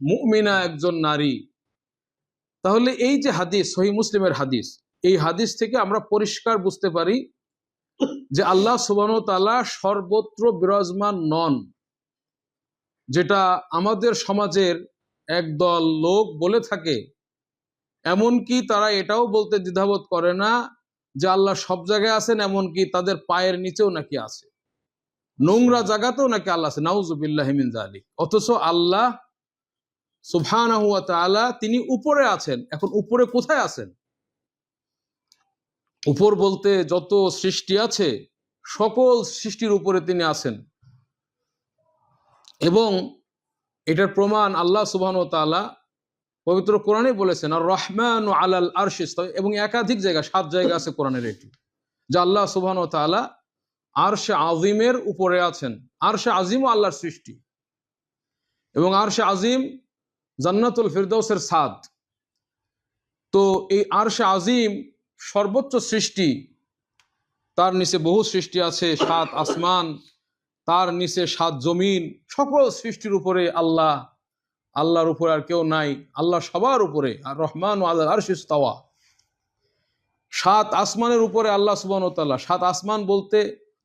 মুমিনা একজন নারী। তাহলে এই যে হাদিস, সহিহ মুসলিমের হাদিস, এই হাদিস থেকে আমরা পরিষ্কার বুঝতে পারি যে আল্লাহ সুবহানাহু ওয়া তাআলা সর্বত্র বিরাজমান নন, যেটা আমাদের সমাজের একদল লোক বলে থাকে। এমনকি তারা এটাও বলতে দ্বিধাবোধ করে না যে আল্লাহ সব জায়গায় আছেন, এমনকি তাদের পায়ের নিচেও নাকি আছে, নোংরা জায়গাতেও নাকি আল্লাহ আছে, নাউজুবিল্লাহি মিন যালিক। অথচ আল্লাহ সুবহানাহু ওয়া তাআলা তিনি উপরে আছেন। এখন উপরে কোথায় আছেন? উপর বলতে যত সৃষ্টি আছে সকল সৃষ্টির উপরে তিনি আছেন, এবং এটার প্রমাণ আল্লাহ সুবহানাহু ওয়া তাআলা পবিত্র কোরআনে বলেছেন, আর রহমানু আলাল আরশি ইস্তাওয়া, এবং একাধিক জায়গা, 7 জায়গা আছে কোরআনের এটি, যে আল্লাহ সুবহানাহু ওয়া তাআলা আরশে আজিমের উপরে আছেন। আরশে আজিমও আল্লাহর সৃষ্টি, এবং আরশে আজিম জান্নাতুল ফিরদাউসের ছাদ। তো এই আরশে আজিম সর্বোচ্চ সৃষ্টি, তার নিচে বহু সৃষ্টি আছে, 7 আসমান, তার নিচে 7 জমিন, সকল সৃষ্টির উপরে আল্লাহর উপরে আর কেউ নাই, আল্লাহ সবার উপরে। আর রহমান আলাল আরশি ইস্তাওয়া, 7 আসমানের উপরে আল্লাহ সুবহানাহু ওয়া তাআলা। 7 আসমান বলতে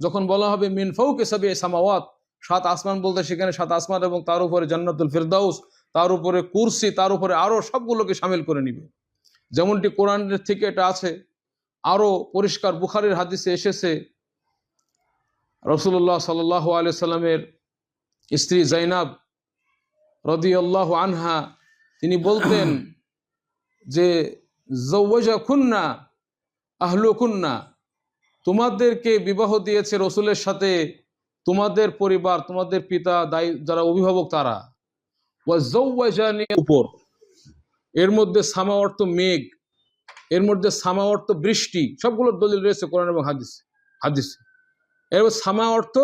যখন বলা হবে মিন ফাওকি সাবঈ সামাওয়াত, 7 আসমান বলতে সেখানে 7 আসমান এবং তার উপরে জান্নাতুল ফিরদাউস, তার উপরে কুরসি, তার উপরে আরো সবগুলোকে শামিল করে নিবে। যেমনটি কোরআনের থেকে এটা আছে, আরো পরিষ্কার বুখারীর হাদিসে এসেছে, রাসূলুল্লাহ সাল্লাল্লাহু আলাইহি সাল্লামের স্ত্রী যায়নাব রাদিয়াল্লাহু আনহা তিনি বলতেন যে যাওয়াজাকুন্না আহলুকুন্না, তোমাদেরকে বিবাহ দিয়েছে রসুলের সাথে তোমাদের পরিবার, তোমাদের পিতা, যারা অভিভাবক তারা। ওয়াজাওয়াজানি উপর, এর মধ্যে সামা অর্থ মেঘ, এর মধ্যে সামা অর্থ বৃষ্টি, সবগুলোর দলিল রয়েছে কোরআন এবং হাদিসে। এর সামা অর্থ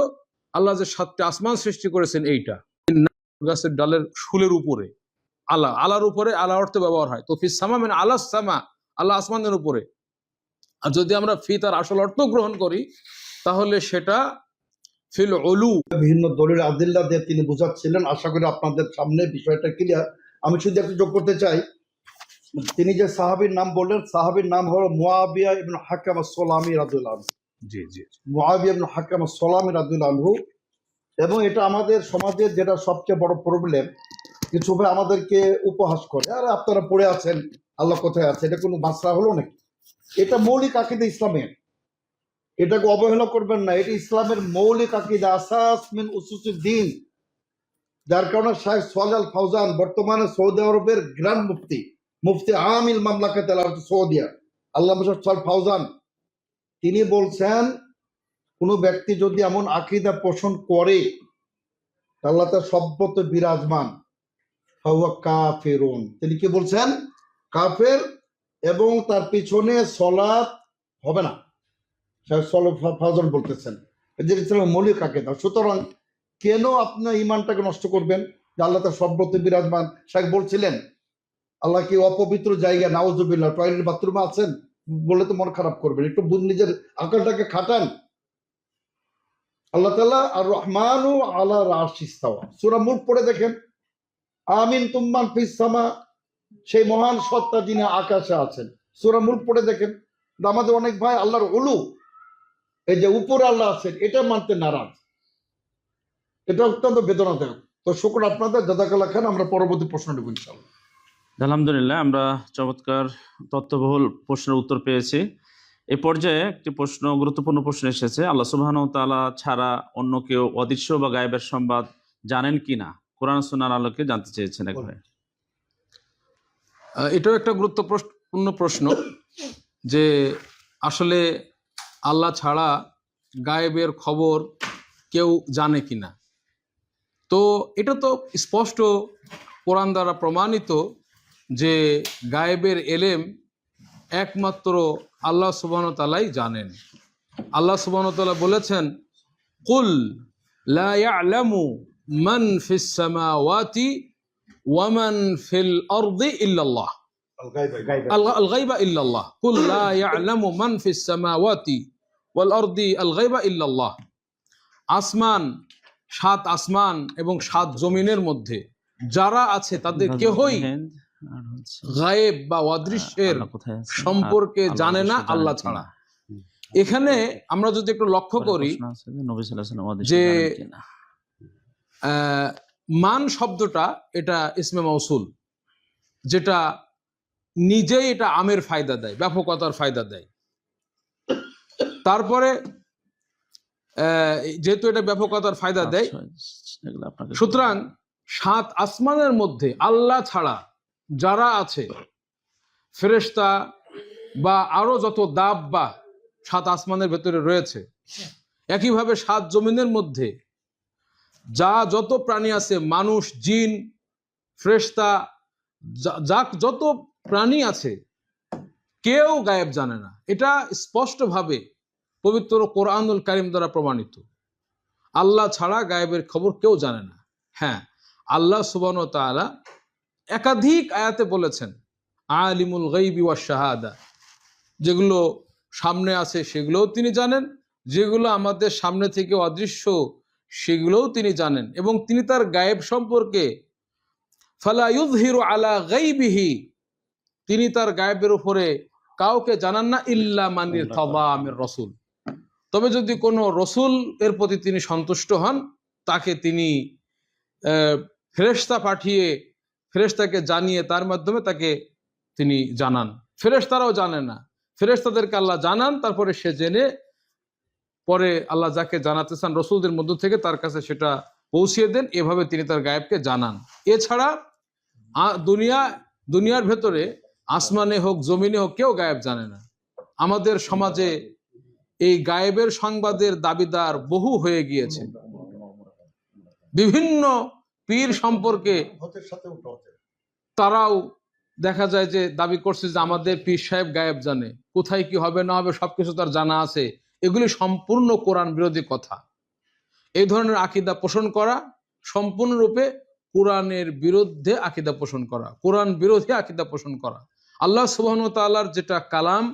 আল্লাহ যে 7টি আসমান সৃষ্টি করেছেন, এইটা গাছের ডালের শুলের উপরে, আলার উপরে আলা অর্থ ব্যবহার হয়। তো ফিস সামা মানে আলাস সামা, আল্লাহ আসমানের উপরে। আর যদি আমরা ফি তার আসল অর্থ গ্রহণ করি তাহলে সেটা ফিল উলু। বিভিন্ন দলিল আদিল্লা দিয়ে তিনি বুঝাচ্ছিলেন। আশা করি আপনাদের সামনে বিষয়টা ক্লিয়ার। আমি শুধু একটু যোগ করতে চাই, তিনি যে সাহাবীর নাম বললেন, সাহাবীর নাম হলো মুআবিয়া ইবনে হাকাম আস-সুলামি রাদিয়াল্লাহু আনহু। জি জি, মুআবিয়া ইবনে হাকাম আস-সুলামি রাদিয়াল্লাহু আনহু। এবং এটা আমাদের সমাজের যেটা সবচেয়ে বড় প্রবলেম, কিছু ভাই আমাদেরকে উপহাস করে, আরে আপনারা পড়ে আছেন, আল্লাহ কোথায় আছে, এটা কোনো মাসলা হলো নাকি? এটা মৌলিক আকীদা ইসলামের, এটাকে অবহেলা করবেন না। এটা ইসলামের মৌলিক আকীদা, আসাস মিন উসুসিদ দ্বীন। যার কারণে শাইখ সালেহ আল ফাওজান, বর্তমানে সৌদি আরবের গ্র্যান্ড মুফতি আমিল মামলাকাত আল আরব সৌদিয়া, আল্লামা সালেহ ফাওজান, তিনি বলছেন কোন ব্যক্তি যদি এমন আকীদা পোষণ করে আল্লাহ তার সর্বত্র বিরাজমান, ফাহুয়া কাফিরুন। তিনি কি বলছেন? কাফের, এবং তার পিছনে সলাত হবে না। শাইখ সালেহ ফাওজান বলতেছেন যে ইসলামের মৌলিক আকীদা। সুতরাং কেন আপনি ইমানটাকে নষ্ট করবেন যে আল্লাহ তার সর্বত্র বিরাজমান? শাইখ বলছিলেন আল্লাহ কি অপবিত্র জায়গা, নাউজুবিল্লাহ, টয়লেট বাথরুমে আছেন বলে তো মন খারাপ করবেন। একটু নিজের আকলটাকে খাটান। আল্লাহ তাআলা আর রহমানু আলা আরশি ইস্তাওয়া, সূরা মুলক পড়ে দেখেন, আমিন তুম্মান ফিস সামা, সেই মহান সত্তা যিনি আকাশে আছেন, সূরা মুলক পড়ে দেখেন। আমাদের অনেক ভাই আল্লাহর উলু, এই যে উপরে আল্লাহ আছেন, এটা মানতে নারাজ। এটা অত্যন্ত বেদনাদায়ক। তো শুকর আপনাদের, জাযাকাল্লাহ খান। আমরা পরবর্তী প্রশ্ন নেব ইনশাআল্লাহ। আলহামদুলিল্লাহ, আমরা চমৎকার তথ্যবহুল প্রশ্নের উত্তর পেয়েছি। এই পর্যায়ে একটি প্রশ্ন, গুরুত্বপূর্ণ প্রশ্ন এসেছে, আল্লাহ সুবহানাহু ওয়া তাআলা ছাড়া অন্য কেউ অদৃশ্য বা গায়েবের সংবাদ জানেন কিনা, কোরআন সুন্নাহর আলোকে জানতে চেয়েছেন একবার। এটাও একটা গুরুত্বপূর্ণ প্রশ্ন যে আসলে আল্লাহ ছাড়া গায়েবের খবর কেউ জানে কিনা। তো এটা তো স্পষ্ট কোরআন দ্বারা প্রমাণিত যে গায়েবের এলেম একমাত্র আল্লাহ সুবহানাহু ওয়া তাআলাই জানেন। আল্লাহ সুবহানাহু ওয়া তাআলা বলেছেন, কুল লা ইয়ালামু মান ফিস সামাওয়াতি ওয়া মান ফিল আরদি ইল্লাল্লাহ, আল গায়বা ইল্লাল্লাহ, কুল লা ইয়ালামু মান ফিস সামাওয়াতি ওয়াল আরদি আল গায়বা ইল্লাল্লাহ। আসমান সাত আসমান এবং সাত জমিনের মধ্যে যারা আছে তাদের কেহই হিন্দ আর হচ্ছে গায়েব বা অদৃশ্যের আল্লাহ কোথায় আছেন? আর সম্পর্কে আল্লাহ জানে না অবশ্যই আল্লাহ জানেন ছাড়া। কিনা। এখানে আমরা যদি একটু লক্ষ্য পরের করি প্রশ্ন আছে যে নবী সাল্লাল্লাহু আলাইহি ওয়াসাল্লাম অদৃশ্য যে জানেন কিনা। মান শব্দটা এটা ইসমে মৌসুল, যেটা নিজেই এটা আমের ফায়দা দেয়, ব্যাপকতার ফায়দা দেয়। তারপরে যেহেতু এটা ব্যাপকতার ফায়দা দেয়, এগুলো আপনাকে সুতরাং সাত আসমানের মধ্যে আল্লাহ ছাড়া যারা আছে, ফেরেশতা বা আরো যত দাব্বা সাত আসমানের ভেতরে রয়েছে, একইভাবে সাত জমিনের মধ্যে যা যত প্রাণী আছে, মানুষ, জিন, ফেরেশতা, যত প্রাণী আছে, কেউ গায়েব জানে না। এটা স্পষ্টভাবে পবিত্র কোরআনুল কারীম দ্বারা প্রমাণিত। আল্লাহ ছাড়া গায়েবের খবর কেউ জানে না। হ্যাঁ, আল্লাহ সুবহানাহু ওয়া তাআলা একাধিক আয়াতে বলেছেন আলিমুল গায়বি ওয়াশ শাহাদা, যেগুলো সামনে আছে সেগুলোও তিনি জানেন, যেগুলো আমাদের সামনে থেকে অদৃশ্য সেগুলোও তিনি জানেন, এবং তিনি তার গায়েব সম্পর্কে ফালা ইউযহিরু আলা গায়বিহি, তিনি তার গায়েবের উপরে কাউকে জানান না ইল্লা মান ইরতাদা মির রাসূল, তবে যদি কোনো রসুল এর প্রতি তিনি সন্তুষ্ট হন তাকে তিনি ফেরেশতা পাঠিয়ে ফেরেশতাকে জানিয়ে তার মাধ্যমে তাকে তিনি জানান। ফেরেশতারাও জানে না, ফেরেশতাদেরকে আল্লাহ জানান, তারপরে সে জেনে পরে আল্লাহ যাকে জানাতে চান রসুলদের মধ্য থেকে তার কাছে সেটা পৌঁছিয়ে দেন। এভাবে তিনি তার গায়েবকে জানান। এছাড়া দুনিয়ার ভেতরে আসমানে হোক জমিনে হোক কেউ গায়েব জানে না। আমাদের সমাজে এই গায়েবের সংবাদের দাবিদার বহু হয়ে গিয়েছে। বিভিন্ন পীর সম্পর্কে তারাও দেখা যায় যে দাবি করছে যে আমাদের পীর সাহেব গায়েব জানে, কোথায় কি হবে না হবে সবকিছু তার জানা আছে। এগুলি সম্পূর্ণ কোরআন বিরোধী কথা। এই ধরনের আকীদা পোষণ করা সম্পূর্ণরূপে কোরআনের বিরুদ্ধে আকীদা পোষণ করা, কোরআন বিরোধী আকীদা পোষণ করা, আল্লাহ সুবহানাহু ওয়া তাআলার যেটা কালাম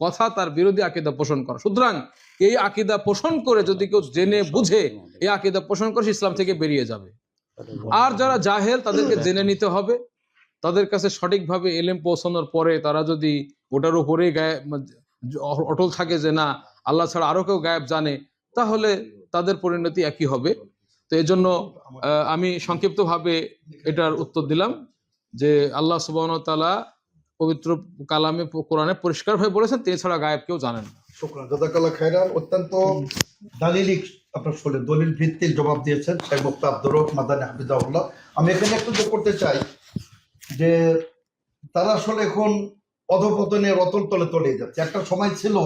কথা তার বিরোধী আকীদা পোষণ করা। সুতরাং এই আকীদা পোষণ করে যদি কেউ জেনে বুঝে এই আকীদা পোষণ করে সে ইসলাম থেকে বেরিয়ে যাবে। আর যারা জাহেল তাদেরকে জেনে নিতে হবে, তাদের কাছে সঠিকভাবে এলেম পৌঁছানোর পরে তারা যদি ওটার উপরে অটল থাকে যে না আল্লাহ ছাড়া আরো কেউ গায়েব জানে, তাহলে তাদের পরিণতি একই হবে। তো এই জন্য আমি সংক্ষিপ্তভাবে এটার উত্তর দিলাম যে আল্লাহ সুবহানাহু ওয়া তাআলা পবিত্র কালামে কোরআনে পরিষ্কারভাবে বলেছেন তিনি ছাড়া গায়েব কেউ জানেন না। শুকরান, জাযাকাল্লাহ খাইরান। অত্যন্ত দালিলিক আপনার শুনে দলিল ভিত্তিক জবাব দিয়েছেন শেখ মুফতি আব্দুর রউফ মাদানী হাফিজাহুল্লাহ। আমি এখানে একটু যোগ করতে চাই যে তারা আসলে এখন অধপতনের অতল তলে তলে যাচ্ছে। একটা সময় ছিল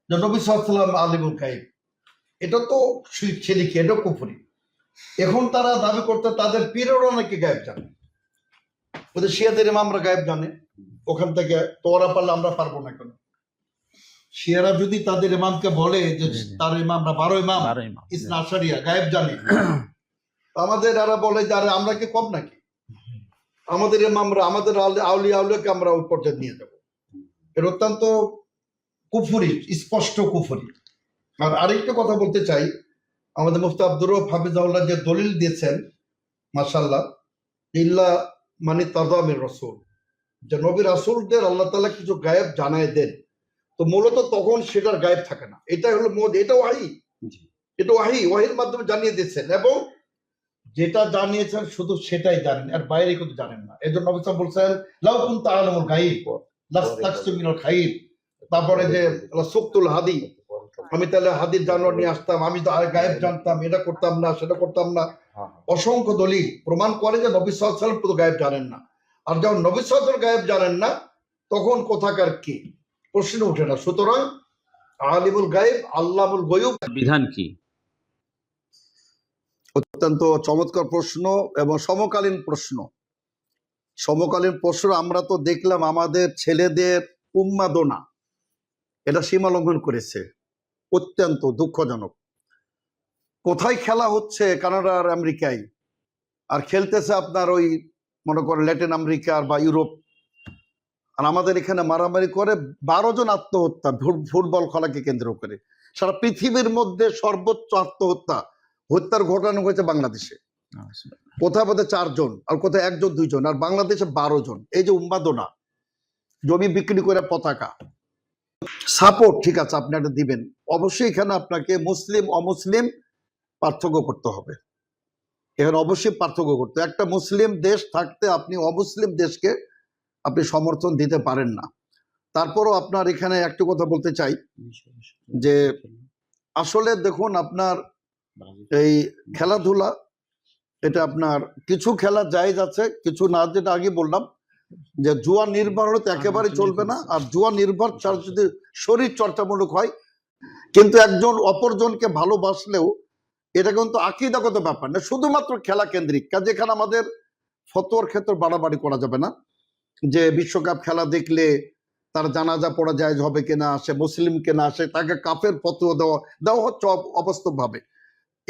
যে নবী সাল্লাল্লাহু আলাইহি ওয়াসাল্লাম আলিমুল গায়ব, এটা তো শিরকি, এটা কুফরি। এখন তারা দাবি করতে তাদের পীরেরও নাকি গায়েব জানে, ওদের শিয়াদের ইমামরা গায়েব জানে। ওখান থেকে তো ওরা পারলে আমরা পারবো না কেন? শিয়ারা যদি তাদের ইমামকে বলে যে তার ইমামরা 12 ইমাম ইসনা আশারিয়া গায়েব জানে, আমাদের এরা বলে যে আরে আমরা কি কম নাকি? আমাদের ইমামরা আমাদের আউলিয়া আউলিয়াকে আমরা ওই পর্যায়ে নিয়ে যাব। এর অত্যন্ত কুফরি, স্পষ্ট কুফরি। আর আরেকটা কথা বলতে চাই, আমাদের মুফতি আব্দুর রউফ হাফিজাহুল্লাহ যে দলিল দিয়েছেন মাশাআল্লাহ, ইল্লা মানি তাদামির রাসূল, যে নবী রাসূলদের আল্লাহ তাআলা কিছু গায়েব জানায় দেন, তো মূলত তখন সেটার গায়েব থাকে না। এটা হলো এটা ওয়াহি, এটা ওয়াহির মাধ্যমে জানিয়ে দিয়েছেন, এবং যেটা জানিয়েছেন শুধু সেটাই জানেন, আর বাইরে কিন্তু জানেন না। এই জন্য নবী সাল্লাল্লাহু আলাইহি ওয়াসাল্লাম বলছেন লাউ কুনতা আলামুল গায়ব লাস্তাকসু মিনাল খায়র। তারপরে যে সুকতুল হাদি, আমি তাহলে হাদির জানোয়ার নিয়ে আসতাম, আমি তো আর গায়েব জানতাম, এটা করতাম না সেটা করতাম না। অসংখ্য দলিল প্রমাণ করে যে নবী সাল্লাল্লাহু আলাইহি ওয়াসাল্লাম পুরো গায়েব জানেন না। আর যখন নবী সাল্লাল্লাহু আলাইহি ওয়াসাল্লাম গায়েব জানেন না তখন কোথাকার কি প্রশ্ন ওঠে না। সুতরাং আলিমুল গায়েব আল্লামুল গয়ুব বিধান কি? অত্যন্ত চমৎকার প্রশ্ন এবং সমকালীন প্রশ্ন। আমরা তো দেখলাম আমাদের ছেলেদের উন্মাদনা এটা সীমা লঙ্ঘন করেছে, অত্যন্ত দুঃখজনক। কোথায় খেলা হচ্ছে? কানাডা আর আমেরিকায়, আর খেলতেছে আপনার ওই মনে করেন ল্যাটিন আমেরিকার বা ইউরোপ। আর আমাদের এখানে মারামারি করে 12 জন আত্মহত্যা ফুটবল খেলাকে কেন্দ্র করে। সারা পৃথিবীর মধ্যে সর্বোচ্চ আত্মহত্যা হত্যার ঘটনা হয়েছে বাংলাদেশে, কোথাও বোধহয় 4 জন, আর কোথাও 1 জন 2 জন, আর বাংলাদেশে 12 জন। এই যে উন্মাদনা, জমি বিক্রি করে পতাকা সাপোর্ট, ঠিক আছে আপনি একটা দিবেন, অবশ্যই এখানে আপনাকে মুসলিম অমুসলিম পার্থক্য করতে হবে। এখানে অবশ্যই পার্থক্য করতে, একটা মুসলিম দেশ থাকতে আপনি অমুসলিম দেশকে আপনি সমর্থন দিতে পারেন না। তারপরও আপনার এখানে একটা কথা বলতে চাই যে আসলে দেখুন, আপনার এই খেলাধুলা, এটা আপনার কিছু খেলা জায়েজ আছে, কিছু না, যেটা আগে বললাম যে জুয়া নির্ভর হলে তো একেবারেই চলবে না। আর জুয়া নির্ভর ছাড়া যদি শরীর চর্চামূলক হয়, কিন্তু একজন অপরজনকে ভালোবাসলেও এটা কিন্তু আকীদাগত ব্যাপার না, শুধুমাত্র খেলা কেন্দ্রিক কাজ। এখানে আমাদের ফতোয়ার ক্ষেত্রে বাড়াবাড়ি করা যাবে না, যে বিশ্বকাপ খেলা দেখলে তার জানাজা পড়া জায়েজ হবে কিনা, সে মুসলিম কিনা, সে তাকে কাফের ফতোয়া দেওয়া হচ্ছে অবাস্তব ভাবে।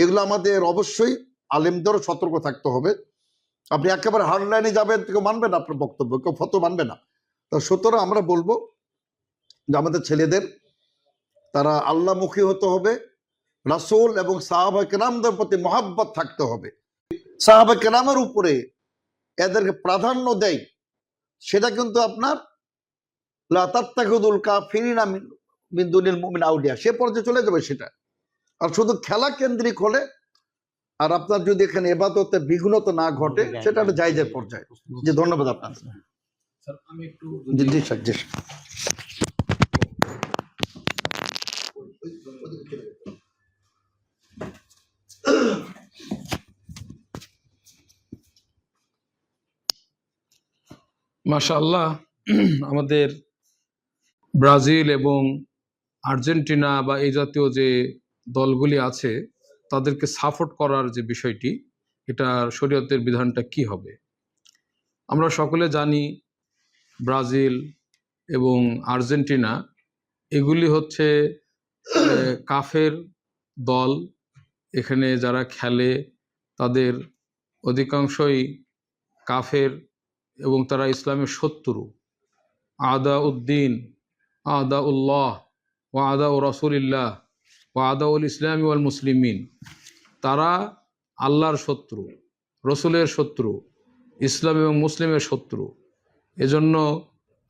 এগুলো আমাদের অবশ্যই আলেমদেরও সতর্ক থাকতে হবে। আপনি একেবারে হার্ড লাইনে যাবেন, কেউ মানবে না আপনার বক্তব্য, কেউ ফতোয়া মানবে না। তো সুতরাং আমরা বলবো যে আমাদের ছেলেদের তারা আল্লাহমুখী হতে হবে, রাসূল এবং সাহাবা কেরামদের প্রতি মহাব্বত থাকতে হবে। সাহাবা কেরামের উপরে এদেরকে প্রাধান্য দেয়, সেটা কিন্তু আপনার লা তাত্তাখিযুল কাফিরিনা মিন দুনিল মুমিন আউলিয়া, সে পর্যায়ে চলে যাবে সেটা। আর শুধু খেলা কেন্দ্রিক হলে, আর আপনার যদি এখানে ইবাদতে বিঘ্নতা না ঘটে, সেটা একটা জায়েজের পর্যায়ে। জি, ধন্যবাদ আপনাদের। আমি একটু জি জি স্যার, জি স্যার। মাশাআল্লাহ, আমাদের ব্রাজিল এবং আর্জেন্টিনা বা এই জাতীয় যে দলগুলি আছে তাদেরকে সাপোর্ট করার যে বিষয়টি, এটা শরীয়তের বিধানটা কি হবে? আমরা সকলে জানি ব্রাজিল এবং আর্জেন্টিনা এগুলি হচ্ছে কাফের দল। এখানে যারা খেলে তাদের অধিকাংশই কাফের এবং তারা ইসলামের শত্রু। আদা উদ্দিন, আদা উল্লাহ, ও আদা ও রসুলিল্লাহ, ও আদা উল ইসলামী ওয়াল মুসলিমিন। তারা আল্লাহর শত্রু, রসুলের শত্রু, ইসলাম এবং মুসলিমের শত্রু। এজন্য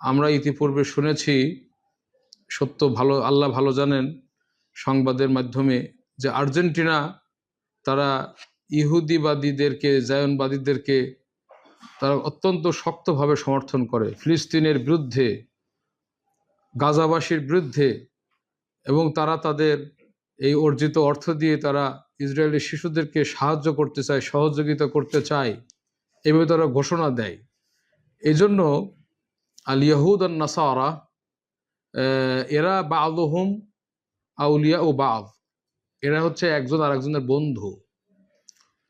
আমরা ইতিপূর্বে শুনেছি, সত্য ভালো আল্লাহ ভালো জানেন, সংবাদের মাধ্যমে, যে আর্জেন্টিনা তারা ইহুদিবাদীদেরকে, জায়নবাদীদেরকে তারা অত্যন্ত শক্তভাবে সমর্থন করে ফিলিস্তিনের বিরুদ্ধে, গাজাবাসীর বিরুদ্ধে, এবং তারা তাদের এই অর্জিত অর্থ দিয়ে তারা ইসরায়েলি শিশুদেরকে সাহায্য করতে চায়, সহযোগিতা করতে চায়, এভাবে তারা ঘোষণা দেয়। এই জন্য আল ইয়াহুদ আন নাসারা এরা বা'দুহুম আউলিয়া ও বা'দ, এরা হচ্ছে একজন আর একজনের বন্ধু।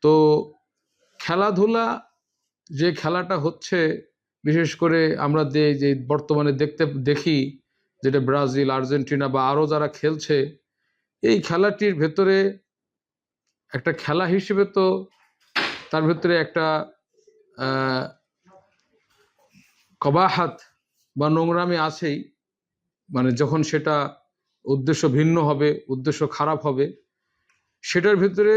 তো খেলাধুলা, যে খেলাটা হচ্ছে, বিশেষ করে আমরা যে বর্তমানে দেখি, যেটা ব্রাজিল, আর্জেন্টিনা বা আরও যারা খেলছে, এই খেলাটির ভেতরে একটা খেলা হিসেবে তো তার ভেতরে একটা কবাহাত বা নোংরামি আছেই। মানে যখন সেটা উদ্দেশ্য ভিন্ন হবে, উদ্দেশ্য খারাপ হবে, সেটার ভিতরে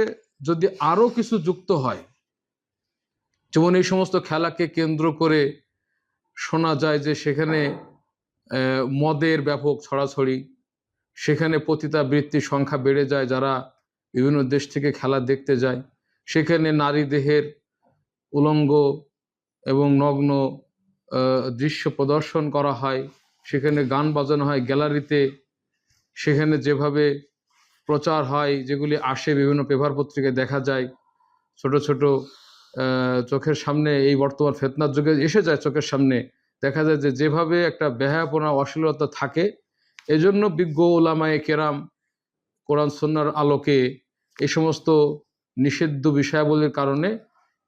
যদি আরও কিছু যুক্ত হয়, যেমন এই সমস্ত খেলাকে কেন্দ্র করে শোনা যায় যে সেখানে মদের ব্যাপক ছড়াছড়ি, সেখানে পতিতাবৃত্তির সংখ্যা বেড়ে যায়, যারা বিভিন্ন দেশ থেকে খেলা দেখতে যায়, সেখানে নারী দেহের উলঙ্গ এবং নগ্ন দৃশ্য প্রদর্শন করা হয়, সেখানে গান বাজানো হয় গ্যালারিতে, সেখানে যেভাবে প্রচার হয়, যেগুলি আসে বিভিন্ন পেপার পত্রিকায় দেখা যায়, ছোট ছোট চোখের সামনে, এই বর্তমান ফেতনার যুগে এসে যায় চোখের সামনে, দেখা যায় যে যেভাবে একটা বেহায়াপনা, অশ্লীলতা থাকে। এজন্য বিজ্ঞ ওলামায়ে কেরাম কোরআন সুন্নাহর আলোকে এই সমস্ত নিষিদ্ধ বিষয়াবলীর কারণে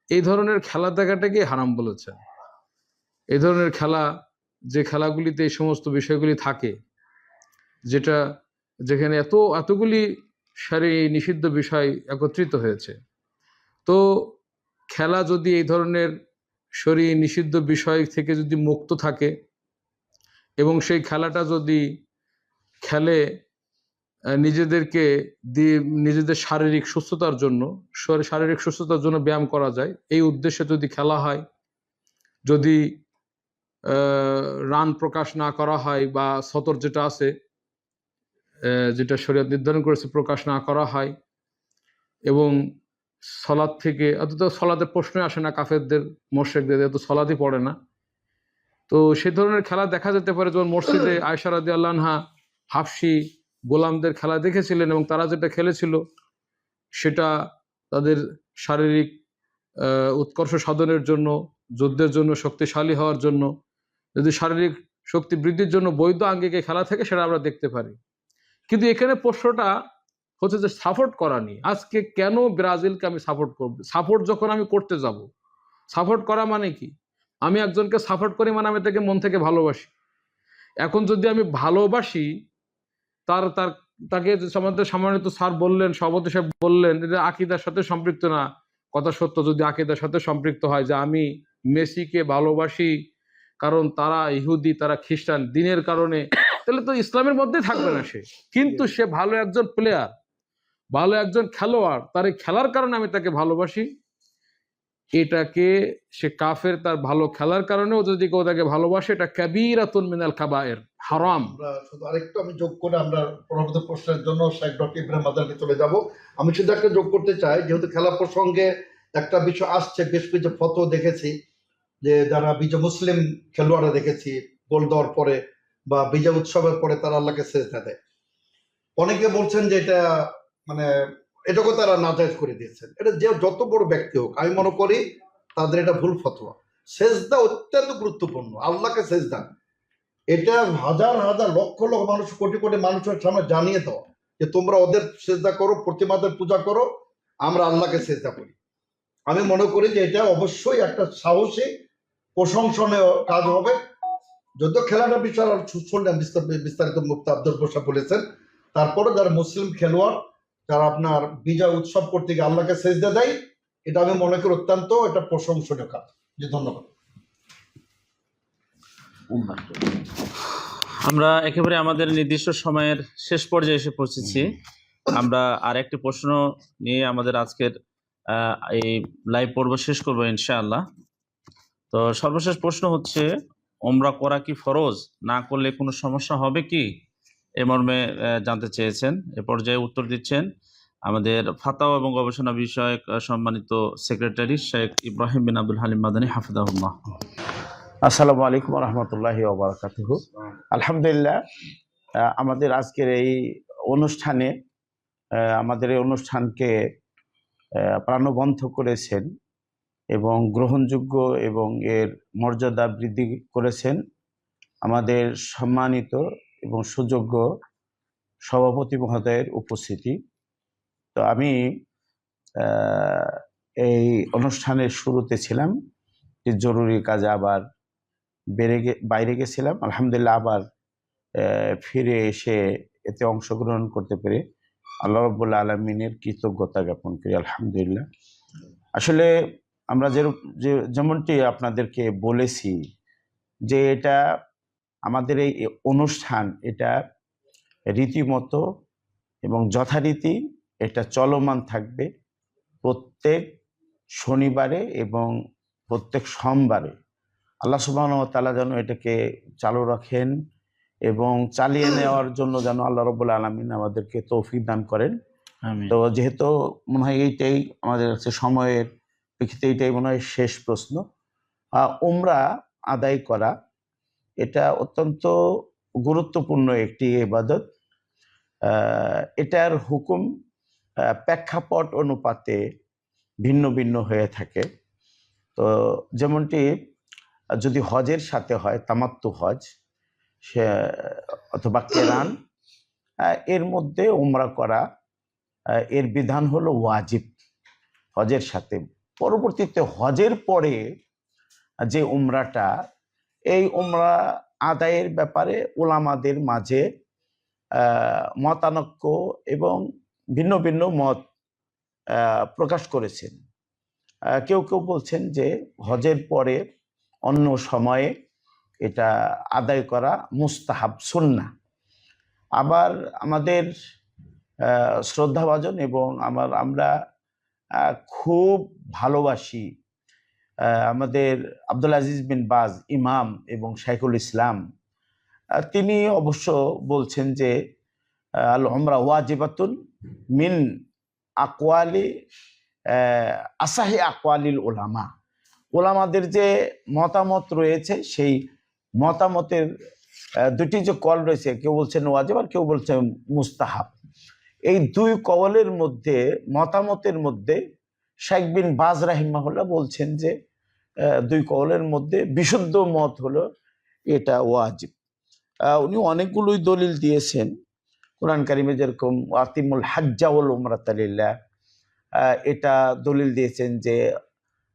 এই ধরনের খেলা দেখাটাকে হারাম বলেছেন। এই ধরনের খেলা, যে খেলাগুলিতে এই সমস্ত বিষয়গুলি থাকে, যেখানে এতগুলি সারি নিষিদ্ধ বিষয় একত্রিত হয়েছে, তো খেলা যদি এই ধরনের শরী নিষিদ্ধ বিষয় থেকে যদি মুক্ত থাকে এবং সেই খেলাটা যদি খেলে নিজেদেরকে দিয়ে নিজেদের শারীরিক সুস্থতার জন্য ব্যায়াম করা যায়। এই উদ্দেশ্যে যদি খেলা হয়, যদি রান প্রকাশ না করা হয় বা সতর যেটা আছে, যেটা শরীয়ত নির্ধারণ করেছে, প্রকাশ না করা হয়, এবং সলাদ থেকে অন্তত সলাদের প্রশ্নই আসে না, কাফেরদের মোশরিকদের এত সলাদই পড়ে না, তো সে ধরনের খেলা দেখা যেতে পারে। যেমন মসজিদে আয়েশা রাদিয়াল্লাহু আনহা হাফসি গোলামদের খেলা দেখেছিলেন, এবং তারা যেটা খেলেছিল সেটা তাদের শারীরিক উৎকর্ষ সাধনের জন্য, যুদ্ধের জন্য, শক্তিশালী হওয়ার জন্য, যদি শারীরিক শক্তি বৃদ্ধির জন্য বৈধ আঙ্গিকে খেলা থেকে, সেটা আমরা দেখতে পারি। কিন্তু এখানে প্রশ্নটা হচ্ছে যে সাপোর্ট করা নিয়ে। আজকে কেন ব্রাজিলকে আমি সাপোর্ট করব? সাপোর্ট যখন আমি করতে যাব, সাপোর্ট করা মানে কি? আমি একজনকে সাপোর্ট করি মানে আমি তাকে মন থেকে ভালোবাসি। এখন যদি আমি ভালোবাসি, তাকে সম্মানিত স্যার বললেন, সভাপতি সাহেব বললেন, এটা আকীদার সাথে সম্পৃক্ত না। কথা সত্য, যদি আকীদার সাথে সম্পৃক্ত হয় যে আমি মেসিকে ভালোবাসি কারণ তারা ইহুদি, তারা খ্রিস্টান, দিনের কারণে, তাহলে তো ইসলামের মধ্যেই থাকবে না সে। কিন্তু সে ভালো একজন প্লেয়ার, ভালো একজন খেলোয়াড়, তার এই খেলার কারণে আমি তাকে ভালোবাসি। এটাকে সে কাফের, তার ভালো খেলার কারণেও যদি কেউ তাকে ভালোবাসে, এটা কাবীরাতুন মিনাল কাবায়ের, হারাম। আমরা শুধু আরেকটু আমি যোগ করে আমরা পরবর্তী প্রশ্নের জন্য শেখ ডক্টর ইব্রাহিম আজানকে চলে যাব। আমি শুধু একটা যোগ করতে চাই, যেহেতু খেলা প্রসঙ্গে একটা বিষয় আসছে, বেশ কিছু ফটো দেখেছি যে যারা বিজয় মুসলিম খেলোয়াড়রা দেখেছি গোল দেওয়ার পরে বা বিজয় উৎসবের পরে তারা আল্লাহকে সেজদা দেয়। অনেকে বলছেন যে এটা মানে এটাকে তারা নাজায়েজ করে দিয়েছেন। এটা যে যত বড় ব্যক্তি হোক, আমি মনে করি তাদের এটা ভুল ফতোয়া। সেজদা অত্যন্ত গুরুত্বপূর্ণ, আল্লাহকে সেজদা, এটা হাজার হাজার লক্ষ লক্ষ মানুষ, কোটি কোটি মানুষের সামনে জানিয়ে দেওয়া যে তোমরা ওদের সেজদা করো, প্রতিমাদের পূজা করো, আমরা আল্লাহকে সেজদা করি। আমি মনে করি যে এটা অবশ্যই একটা সাহসী প্রশংসনীয় কাজ হবে। যদিও খেলাটা বিষয় শুনলাম বিস্তারিত মুফতি আব্দুল বসা বলেছেন, তারপরে যারা মুসলিম খেলোয়াড়, যারা আপনার বিজয় উৎসব করতে গিয়ে আল্লাহকে সেজদা দেয়, এটা আমি মনে করি অত্যন্ত এটা প্রশংসনীয় কাজ। জি, ধন্যবাদ। আমরা একেবারে আমাদের নির্দিষ্ট সময়ের শেষ পর্যায়ে এসে পৌঁছেছি। আমরা আর একটি প্রশ্ন নিয়ে আমাদের আজকের এই লাইভ পর্ব শেষ করবো ইনশাআল্লাহ। তো সর্বশেষ প্রশ্ন হচ্ছে, ওমরা করা কি ফরজ? না করলে কোনো সমস্যা হবে কি? এ মর্মে জানতে চেয়েছেন। এ পর্যায়ে উত্তর দিচ্ছেন আমাদের ফাতাওয়া এবং গবেষণা বিষয়ক সম্মানিত সেক্রেটারি শেখ ইব্রাহিম বিন আব্দুল হালিম মাদানী হাফিজাহুল্লাহ। আসসালামু আলাইকুম রাহমাতুল্লাহি ওয়া বারাকাতুহু। আলহামদুলিল্লাহ, আমাদের আজকের এই অনুষ্ঠানে আমাদের এই অনুষ্ঠানকে প্রাণবন্ত করেছেন এবং গ্রহণযোগ্য এবং এর মর্যাদা বৃদ্ধি করেছেন আমাদের সম্মানিত এবং সুযোগ্য সভাপতি মহোদয়ের উপস্থিতি। তো আমি এই অনুষ্ঠানের শুরুতে ছিলাম, যে জরুরি কাজে আবার বাইরে গেছিলাম। আলহামদুলিল্লাহ, আবার ফিরে এসে এতে অংশগ্রহণ করতে পেরে আল্লাহ রাব্বুল আলামিনের কৃতজ্ঞতা জ্ঞাপন করি। আলহামদুলিল্লাহ। আসলে আমরা যেমনটি আপনাদেরকে বলেছি যে এটা আমাদের এই অনুষ্ঠান, এটা রীতিমতো এবং যথারীতি এটা চলমান থাকবে প্রত্যেক শনিবারে এবং প্রত্যেক সোমবারে। আল্লাহ সুবহানাহু ওয়া তাআলা যেন এটাকে চালু রাখেন এবং চালিয়ে নেওয়ার জন্য যেন আল্লাহ রাব্বুল আলামিন আমাদেরকে তৌফিক দান করেন। তো যেহেতু মনে হয় এইটাই আমাদের কাছে সময়ের প্রেক্ষিতে এইটাই মনে হয় শেষ প্রশ্ন। উমরা আদায় করা এটা অত্যন্ত গুরুত্বপূর্ণ একটি ইবাদত। এটার হুকুম প্রেক্ষাপট অনুপাতে ভিন্ন ভিন্ন হয়ে থাকে। তো যেমনটি যদি হজের সাথে হয়, তামাত্তু হজ সে অথবা কেরান, এর মধ্যে উমরা করা এর বিধান হলো ওয়াজিব হজের সাথে। পরবর্তীতে হজের পরে যে উমরাটা, এই উমরা আদায়ের ব্যাপারে উলামাদের মাঝে মতানৈক্য এবং ভিন্ন ভিন্ন মত প্রকাশ করেছেন। কেউ কেউ বলছেন যে হজের পরে অন্য সময়ে এটা আদায় করা মুস্তাহাব, সুন্নাহ। আবার আমাদের শ্রদ্ধাভাজন এবং আমরা খুব ভালোবাসি আমাদের আব্দুল আজিজ বিন বাজ ইমাম এবং শাইখুল ইসলাম। তিনি অবশ্য বলছেন যে আল উমরা ওয়াজিবাতুন মিন আকওয়ালি আসাহি আকওয়ালিল উলামা। ওলামাদের যে মতামত রয়েছে সেই মতামতের দুটি যে কল রয়েছে, কেউ বলছেন ওয়াজিব আর কেউ বলছেন মুস্তাহাব। এই দুই কওলের মধ্যে মতামতের মধ্যে শাইখ বিন বাজ রাহিমাহুল্লাহ বলছেন যে দুই কওলের মধ্যে বিশুদ্ধ মত হলো এটা ওয়াজিব। উনি অনেকগুলোই দলিল দিয়েছেন কোরআন কারিমে, যেরকম আতিমুল হাজ্জা ওয়াল উমরাতা লিল্লাহ, এটা দলিল দিয়েছেন যে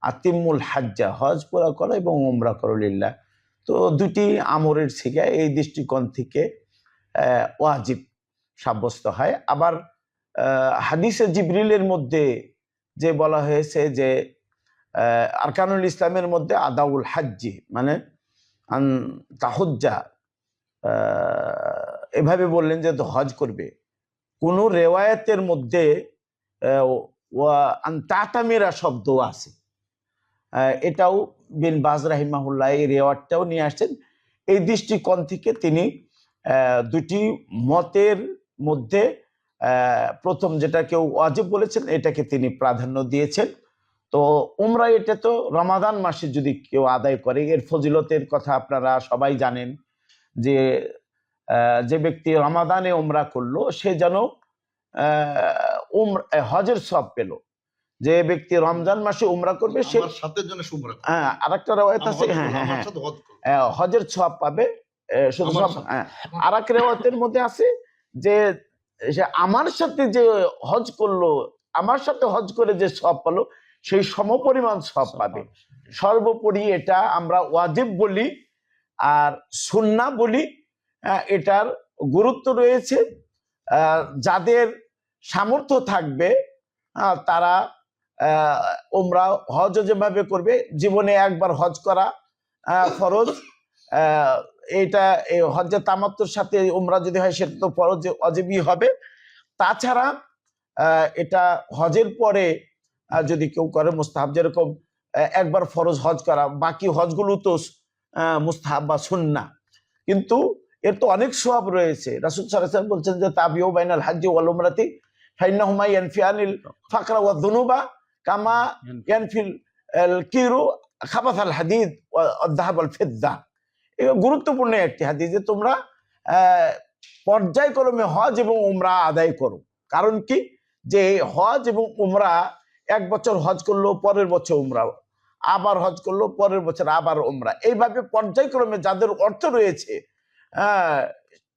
আতিমুল হাজ্জা হজ পুরা করো এবং উমরা করো লিল্লাহ। তো দুটি আমরের সিগা এই দৃষ্টিকোণ থেকে ওয়াজিব সাব্যস্ত হয়। আবার হাদিসে জিবরিলের মধ্যে যে বলা হয়েছে যে আরকানুল ইসলামের মধ্যে আদাউল হাজ্জি মানে তাহুজ্জা, এভাবে বললেন যে হজ করবে। কোন রেওয়ায়াতের মধ্যে তাতামিরা শব্দ আছে, এটাও বিন বাজ রাহিমাহুল্লাহ এই রেওয়ায়াতটাও নিয়ে আসছেন। এই দৃষ্টিকোণ থেকে তিনি দুটি মতের মধ্যে প্রথম যেটা কেউ ওয়াজিব বলেছেন এটাকে তিনি প্রাধান্য দিয়েছেন। তো উমরা এটা তো রমাদান মাসে যদি কেউ আদায় করে এর ফজিলতের কথা আপনারা সবাই জানেন, যে যে ব্যক্তি রমাদানে উমরা করলো সে যেন হজের সওয়াব পেল। যে ব্যক্তি রমজান মাসে উমরা করবে সে হ্যাঁ আরেকটা রেওয়ায়াত আছে, হজের সওয়াব পাবে শুধু। আর এক রেওয়ায়াতের মধ্যে আছে যে সে আমার সাথে যে হজ করলো, আমার সাথে হজ করে যে সওয়াব পেলো সেই সমপরিমাণ সওয়াব পাবে। সর্বোপরি এটা আমরা ওয়াজিব বলি আর সুন্নাহ বলি, এটার গুরুত্ব রয়েছে। যাদের সামর্থ্য থাকবে তারা উমরা হজ যেভাবে করবে, জীবনে একবার হজ করা ফরজ, এটা হজ্জে তামাত্তুর সাথে উমরা যদি হয় সেটা তো ফরজ ওয়াজিবই হবে। তাছাড়া এটা হজের পরে যদি কেউ করে মুস্তাহাব, যেরকম একবার ফরজ হজ করা, বাকি হজগুলো তো মুস্তাহাব বা সুন্নাহ। কিন্তু এর তো অনেক সওয়াব রয়েছে। রাসূল সাল্লাল্লাহু আলাইহি ওয়াসাল্লাম বলছেন যে তাবিউ বাইনাল হাজ্জি ওয়াল উমরাতি ফাইন্নাহুমা ইয়ানফিয়ানিল ফাকরা ওয়াদ দুনুবা কামা ইয়ানফিল কিরু খাবাথাল হাদিদ ওয়াদ যাহাব ওয়াল ফিদ্দা। এটা গুরুত্বপূর্ণ একটি হাদিস যে তোমরা পর্যায়ক্রমে হজ এবং উমরা আদায় করো। কারণ কি, যে হজ এবং উমরা এক বছর হজ করলো পরের বছর উমরা, আবার হজ করলো পরের বছর আবার উমরা, এইভাবে পর্যায়ক্রমে যাদের অর্থ রয়েছে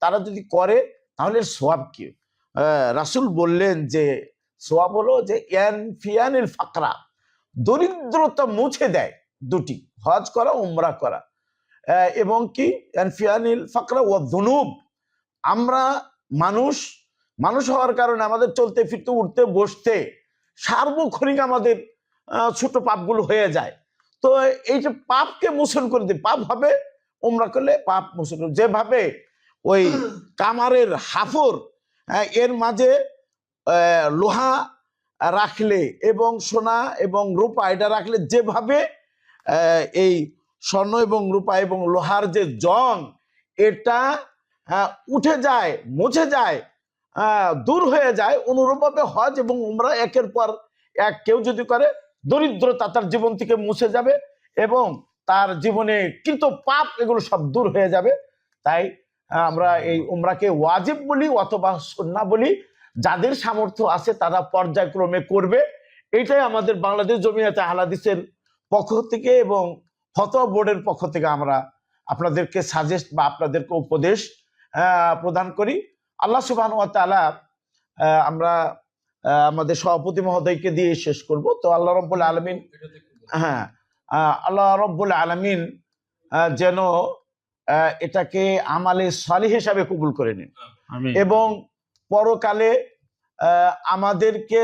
তারা যদি করে তাহলে সওয়াব কি? রাসূল বললেন যে সওয়াব হলো যে ইয়ানফিয়ানিল ফাকরা, দরিদ্রতা মুছে দেয় দুটি, হজ করা উমরা করা, এবং কি ইয়ানফিয়ানিল ফাকরা ওয়া যুনুব। আমরা মানুষ হওয়ার কারণে আমাদের চলতে ফিরতে উঠতে বসতে সার্বক্ষণিক আমাদের ছোট পাপগুলো হয়ে যায়। তো এই যে পাপকে মোচন করে দিই, পাপ হবে উমরা করলে পাপ মোচন। যেভাবে ওই কামারের হাফর এর মাঝে লোহা রাখলে এবং সোনা এবং রূপা এটা রাখলে যেভাবে এই স্বর্ণ এবং রূপা এবং লোহার যে জং এটা উঠে যায়, মুছে যায়, দূর হয়ে যায়, অনুরূপভাবে হজ এবং উমরা একের পর এক কেউ যদি করে দরিদ্রতা তার জীবন থেকে মুছে যাবে এবং তার জীবনে কিন্তু পাপ এগুলো সব দূর হয়ে যাবে। তাই আমরা এই উমরাকে ওয়াজিব বলি অথবা সুন্নাহ বলি। যাদের সামর্থ্য আছে তারা পর্যায়ক্রমে করবে। এইটাই আমাদের বাংলাদেশ জমিয়াতে আহলে হাদিসের পক্ষ থেকে এবং ফতোয়া বোর্ডের পক্ষ থেকে আমরা আপনাদেরকে সাজেস্ট বা আপনাদেরকে উপদেশ প্রদান করি। আল্লাহ সুবহানাহু ওয়া তাআলা, আমরা আমাদের সভাপতি মহোদয়কে দিয়ে শেষ করব। তো আল্লাহ রাব্বুল আলামিন, আল্লাহ রাব্বুল আলামিন যেন এটাকে আমালে সালিহ হিসাবে কবুল করে নিন এবং পরকালে আমাদেরকে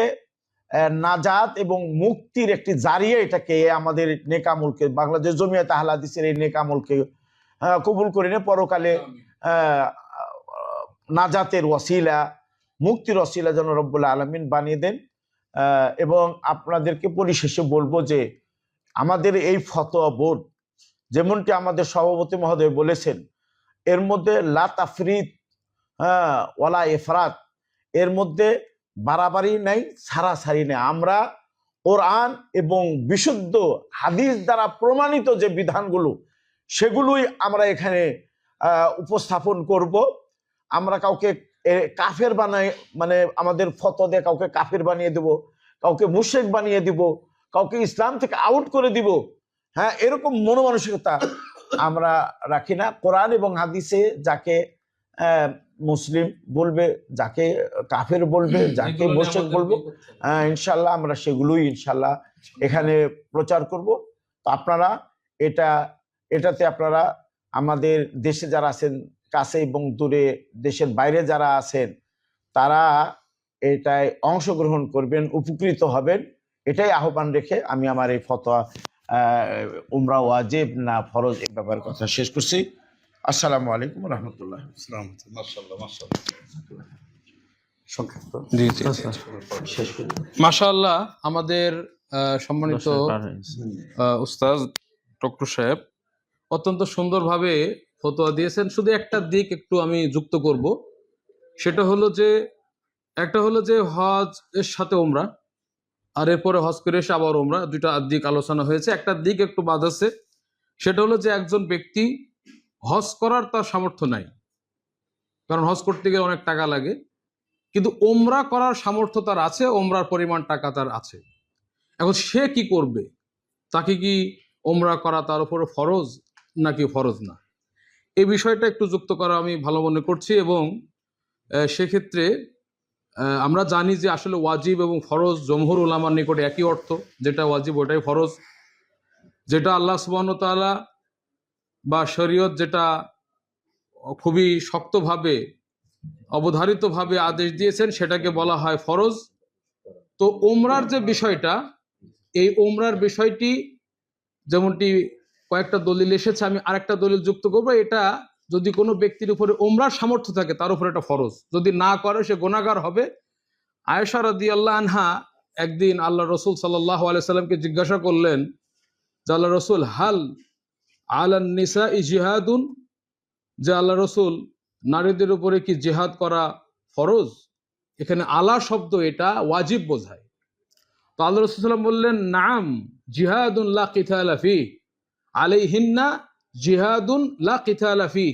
নাজাত এবং মুক্তির একটি জারিয়া এটাকে আমাদের নেক আমলকে, বাংলাদেশ জমিয়াতে আহলে হাদিসের এই নেক আমলকে কবুল করে নিন, পরকালে নাজাতের ওয়াসিলা মুক্তির অসিলা যেন রব্বুল আলামিন বানিয়ে দেন। এবং আপনাদেরকে পরিশেষে বলবো যে আমাদের এই ফতোয়া বোর্ড, যেমনটি আমাদের সভাপতি মহোদয় বলেছেন, এর মধ্যে লা তাফরিদ ওয়ালা ইফরাত, এর মধ্যে বাড়াবাড়ি নাই, ছাড়াছাড়ি নেই। আমরা কোরআন এবং বিশুদ্ধ হাদিস দ্বারা প্রমাণিত যে বিধানগুলো, সেগুলোই আমরা এখানে উপস্থাপন করব। আমরা কাউকে কাফের বানাই, মানে আমাদের ফতোয়া দিয়ে কাউকে কাফের বানিয়ে দেব, কাউকে মুশরিক বানিয়ে দিব, কাউকে ইসলাম থেকে আউট করে দিব, হ্যাঁ, এরকম মনোমানসিকতা আমরা রাখি না। কোরআন এবং হাদিসে যাকে মুসলিম বলবে, যাকে কাফের বলবে, যাকে মুশরিক বলবো, ইনশাল্লাহ আমরা সেগুলোই ইনশাল্লাহ এখানে প্রচার করব। তো আপনারা এটাতে আপনারা আমাদের দেশে যারা আছেন, কাছে এবং দূরে, দেশের বাইরে যারা আছেন, তারা এটায় অংশগ্রহণ করবেন, উপকৃত হবেন, এটাই আহ্বান রেখে আমি আমার এই ফতোয়া উমরা ওয়াজিব না ফরজ এই ব্যাপারে কথা শেষ করছি। আসসালামু আলাইকুম রহমতুল্লাহ। মাশাআল্লাহ, মাশাআল্লাহ। সংক্ষিপ্ত। জি জি, শেষ করি। মাশাআল্লাহ, আমাদের সম্মানিত উস্তাদ ডক্টর সাহেব অত্যন্ত সুন্দরভাবে ফতোয়া দিয়েছেন। শুধু একটা দিক একটু আমি যুক্ত করব, সেটা হলো যে একটা হলো যে হজ এর সাথে ওমরা, আর এরপরে হজ করে এসে আবার ওমরা, দুইটা দিক আলোচনা হয়েছে। একটা দিক একটু বাদ আছে, সেটা হলো যে একজন ব্যক্তি হজ করার তার সামর্থ্য নাই, কারণ হজ করতে গেলে অনেক টাকা লাগে, কিন্তু ওমরা করার সামর্থ্য তার আছে, ওমরার পরিমাণ টাকা তার আছে। এখন সে কি করবে? তাকে কি ওমরা করা তার উপরে ফরজ নাকি ফরজ না, এই বিষয়টা একটু যুক্ত করা আমি ভালো মনে করছি। এবং সেক্ষেত্রে আমরা জানি যে আসলে ওয়াজিব এবং ফরজ জমহুর উলামার নিকটে একই অর্থ, যেটা ওয়াজিব ওটাই ফরজ। যেটা আল্লাহ সুবহানাহু ওয়া তাআলা বা শরীয়ত যেটা খুবই শক্তভাবে অবধারিতভাবে আদেশ দিয়েছেন, সেটাকে বলা হয় ফরজ। তো ওমরার যে বিষয়টা, এই ওমরার বিষয়টি যেমনটি কয়েকটা দলিল এসেছে, আমি আরেকটা দলিল যুক্ত করবো। এটা যদি কোনো ব্যক্তির উপরে ওমরার সামর্থ্য থাকে, তার উপরে এটা ফরজ, যদি না করে সে গুনাহগার হবে। আয়েশা রাদিয়াল্লাহু আনহা একদিন আল্লাহ রসুল সাল্লাল্লাহু আলাইহি সাল্লামকে জিজ্ঞাসা করলেন যে আল্লাহ রসুল, হাল আলান নিসাই জিহাদুন, যে আল্লাহ রসুল, নারীদের উপরে কি জিহাদ করা ফরজ? এখানে আলা শব্দ এটা ওয়াজিব বোঝায়। তো আল্লাহ রসুল সাল্লাম বললেন, নাম জিহাদুন লা কিতালা ফি আলাইহিন্না জিহাদুন লা কিতালা ফি,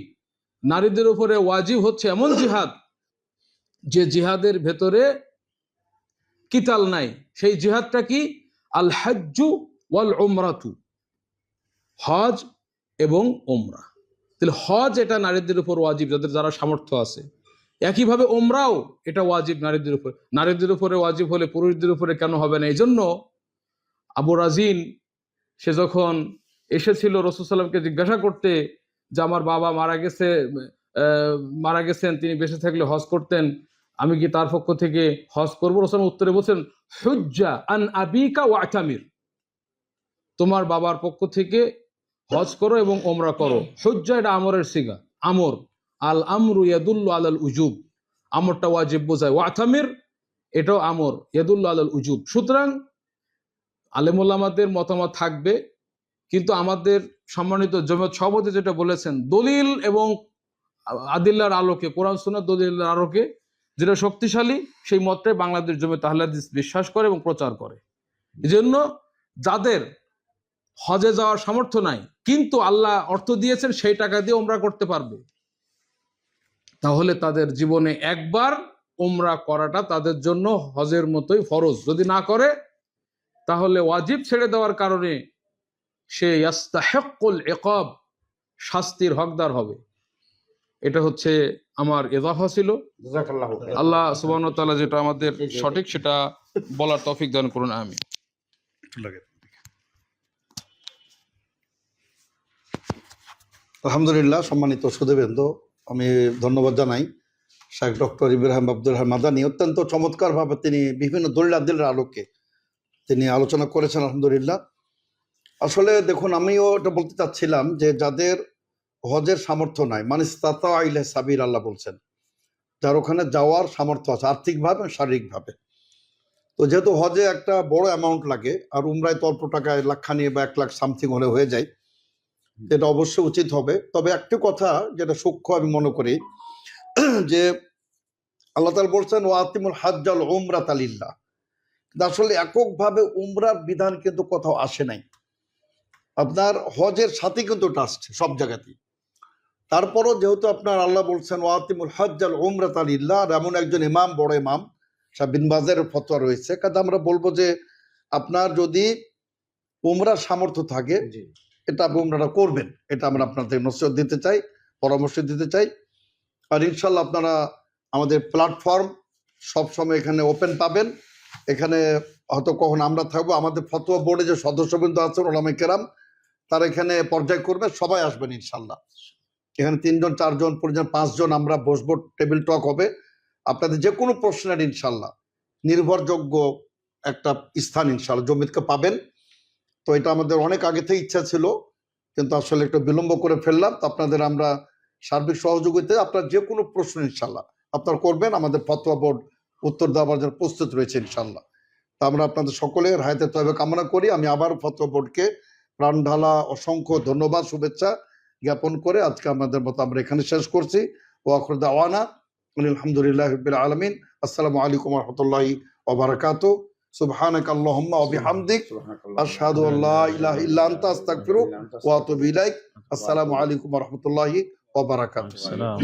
নারীদের উপরে ওয়াজিব হচ্ছে এমন জিহাদ যে জিহাদের ভেতরে কিতাল নাই। সেই জিহাদটা কি? আল হাজ্জু ওয়াল উমরাতু, হজ এবং ওমরা। তাহলে হজ এটা নারীদের উপর ওয়াজিব, যারা সামর্থ্য আছে। একইভাবে ওমরাও এটা ওয়াজিব নারীদের উপর। নারীদের উপরে ওয়াজিব হলে পুরুষদের উপরে কেন হবে না? এই জন্য আবু রাজিন সে যখন এসেছিল রাসূল সাল্লাল্লাহু আলাইহি ওয়াসাল্লামকে জিজ্ঞাসা করতে যে আমার বাবা মারা গেছেন, তিনি বেঁচে থাকলে হজ করতেন, আমি কি তার পক্ষ থেকে হজ করবো? রাসূল উত্তরে বলছেন, হুজ্জা আন আবিকা ওয়াতামির, তোমার বাবার পক্ষ থেকে হজ করো এবং ওমরা করো। হুজ্জা এটা আমরের সিগা, আমর, আল আমরু ইয়াদুল্লু আলাল উজুব, আমরটা ওয়াজিব বোঝায়, ওয়াতামির এটাও আমর, ইয়াদুল্লু আলাল উজুব। সুতরাং আলেম ওলামাদের মতামত থাকবে, কিন্তু আমাদের সম্মানিত জমিয়ত সভাপতি যেটা বলেছেন, দলিল এবং আদিল্লার আলোকে, কোরআন সুন্নাহ দলিলের আলোকে যেটা শক্তিশালী, সেই মতটাই বাংলাদেশ জমিয়ত আহলে হাদিস বিশ্বাস করে এবং প্রচার করে। এজন্য যাদের হজে যাওয়ার সামর্থ্য নাই, কিন্তু আল্লাহ অর্থ দিয়েছেন, সেই টাকা দিয়ে ওমরা করতে পারবে, তাহলে তাদের জীবনে একবার ওমরা করাটা তাদের জন্য হজের মতোই ফরজ। যদি না করে, তাহলে ওয়াজিব ছেড়ে দেওয়ার কারণে সে ইয়াস্তাহিকুল ইকাব, শাস্তির হকদার হবে। এটা হচ্ছে আমার ইজাফা ছিল। জাযাকাল্লাহু খাইরান। আল্লাহ সুবহানাহু ওয়া তাআলা যেটা আমাদের সঠিক সেটা বলার তৌফিক দান করুন, আমিন। আলহামদুলিল্লাহ। সম্মানিত সুধীবৃন্দ, আমি ধন্যবাদ জানাই শেখ ডক্টর ইব্রাহিম আব্দুল রহমান মাদানী। অত্যন্ত চমৎকারভাবে তিনি বিভিন্ন দলিল আদিলের আলোকে তিনি আলোচনা করেছেন, আলহামদুলিল্লাহ। আসলে দেখুন, আমিও এটা বলতে চাচ্ছিলাম যে যাদের হজের সামর্থ্য নাই, মানে ইসতাতা ইলাইহি সাবিল, আল্লাহ বলছেন, যার ওখানে যাওয়ার সামর্থ্য আছে আর্থিকভাবে এবং শারীরিকভাবে। তো যেহেতু হজে একটা বড় অ্যামাউন্ট লাগে আর উমরায় তো অল্প টাকায় লাখখানি বা 1 লাখ সামথিং হলে হয়ে যায়, এটা অবশ্যই উচিত হবে। তবে একটি কথা যেটা সূক্ষ্ম আমি মনে করি, যে আল্লাহ তাআলা বলছেন ওয়াতিমুল হাজ্জাল উমরাতা লিল্লাহ, আসলে এককভাবে উমরার বিধান কিন্তু কোথাও আসে নাই, আপনার হজের সাথে কিন্তু এটা আসছে সব জায়গাতেই। তারপরও যেহেতু আপনার আল্লাহ বলছেন ওয়াতিমুল হাজ্জাল উমরাতা লিল্লাহ, আর এমন একজন ইমাম, বড় ইমাম শাহ বিন বাজের ফতোয়া রয়েছে, কাজে আমরা বলবো যে আপনার যদি উমরার সামর্থ্য থাকে এটা আপনি উমরাটা করবেন, এটা আমরা আপনাদের নসিহত দিতে চাই, পরামর্শ দিতে চাই। আর ইনশাল্লাহ আপনারা আমাদের প্ল্যাটফর্ম সবসময় এখানে ওপেন পাবেন। এখানে হয়তো কখন আমরা থাকবো, আমাদের ফতোয়া বোর্ডে যে সদস্যবৃন্দ আছেন ওলামায়ে কেরাম, তারা এখানে পর্যায়ক্রমে সবাই আসবেন ইনশাল্লাহ। এখানে 3 জন 4 জন 5 জন আমরা বসবো, টেবিল টক হবে। আপনাদের যে কোনো প্রশ্নের ইনশাল্লাহ নির্ভরযোগ্য একটা স্থান ইনশাল্লাহ জমিতকে পাবেন। তো এটা আমাদের অনেক আগে থেকে ইচ্ছা ছিল, কিন্তু আসলে একটু বিলম্ব করে ফেললাম। তো আপনাদের আমরা সার্বিক সহযোগিতায় আপনার যে কোনো প্রশ্ন ইনশাল্লাহ আপনারা করবেন, আমাদের ফতোয়া বোর্ড উত্তর দেওয়ার জন্য প্রস্তুত রয়েছে ইনশাল্লাহ। তা আমরা আপনাদের সকলের হায়াতে তয়বা কামনা করি। আমি আবার ফতোয়া বোর্ডকে প্রাণ ঢালা অসংখ্য ধন্যবাদ, শুভেচ্ছা জ্ঞাপন করে আজকে আমাদের মতো আমরা এখানে শেষ করছি। ও আখির দাওয়ানা আলহামদুলিল্লাহি রাব্বিল আলামিন। আসসালামু আলাইকুম ওয়া রাহমাতুল্লাহি ওয়া বারাকাতুহু। সুবহানাকা আল্লাহুম্মা ওয়া বিহামদিক আশহাদু আল্লা ইলাহা ইল্লা আনতা আস্তাগফিরুকা ওয়া আতুবু ইলাইক। আসসালামু আলাইকুম ওয়া রাহমাতুল্লাহি ওয়া বারাকাতুহু। আসসালাম।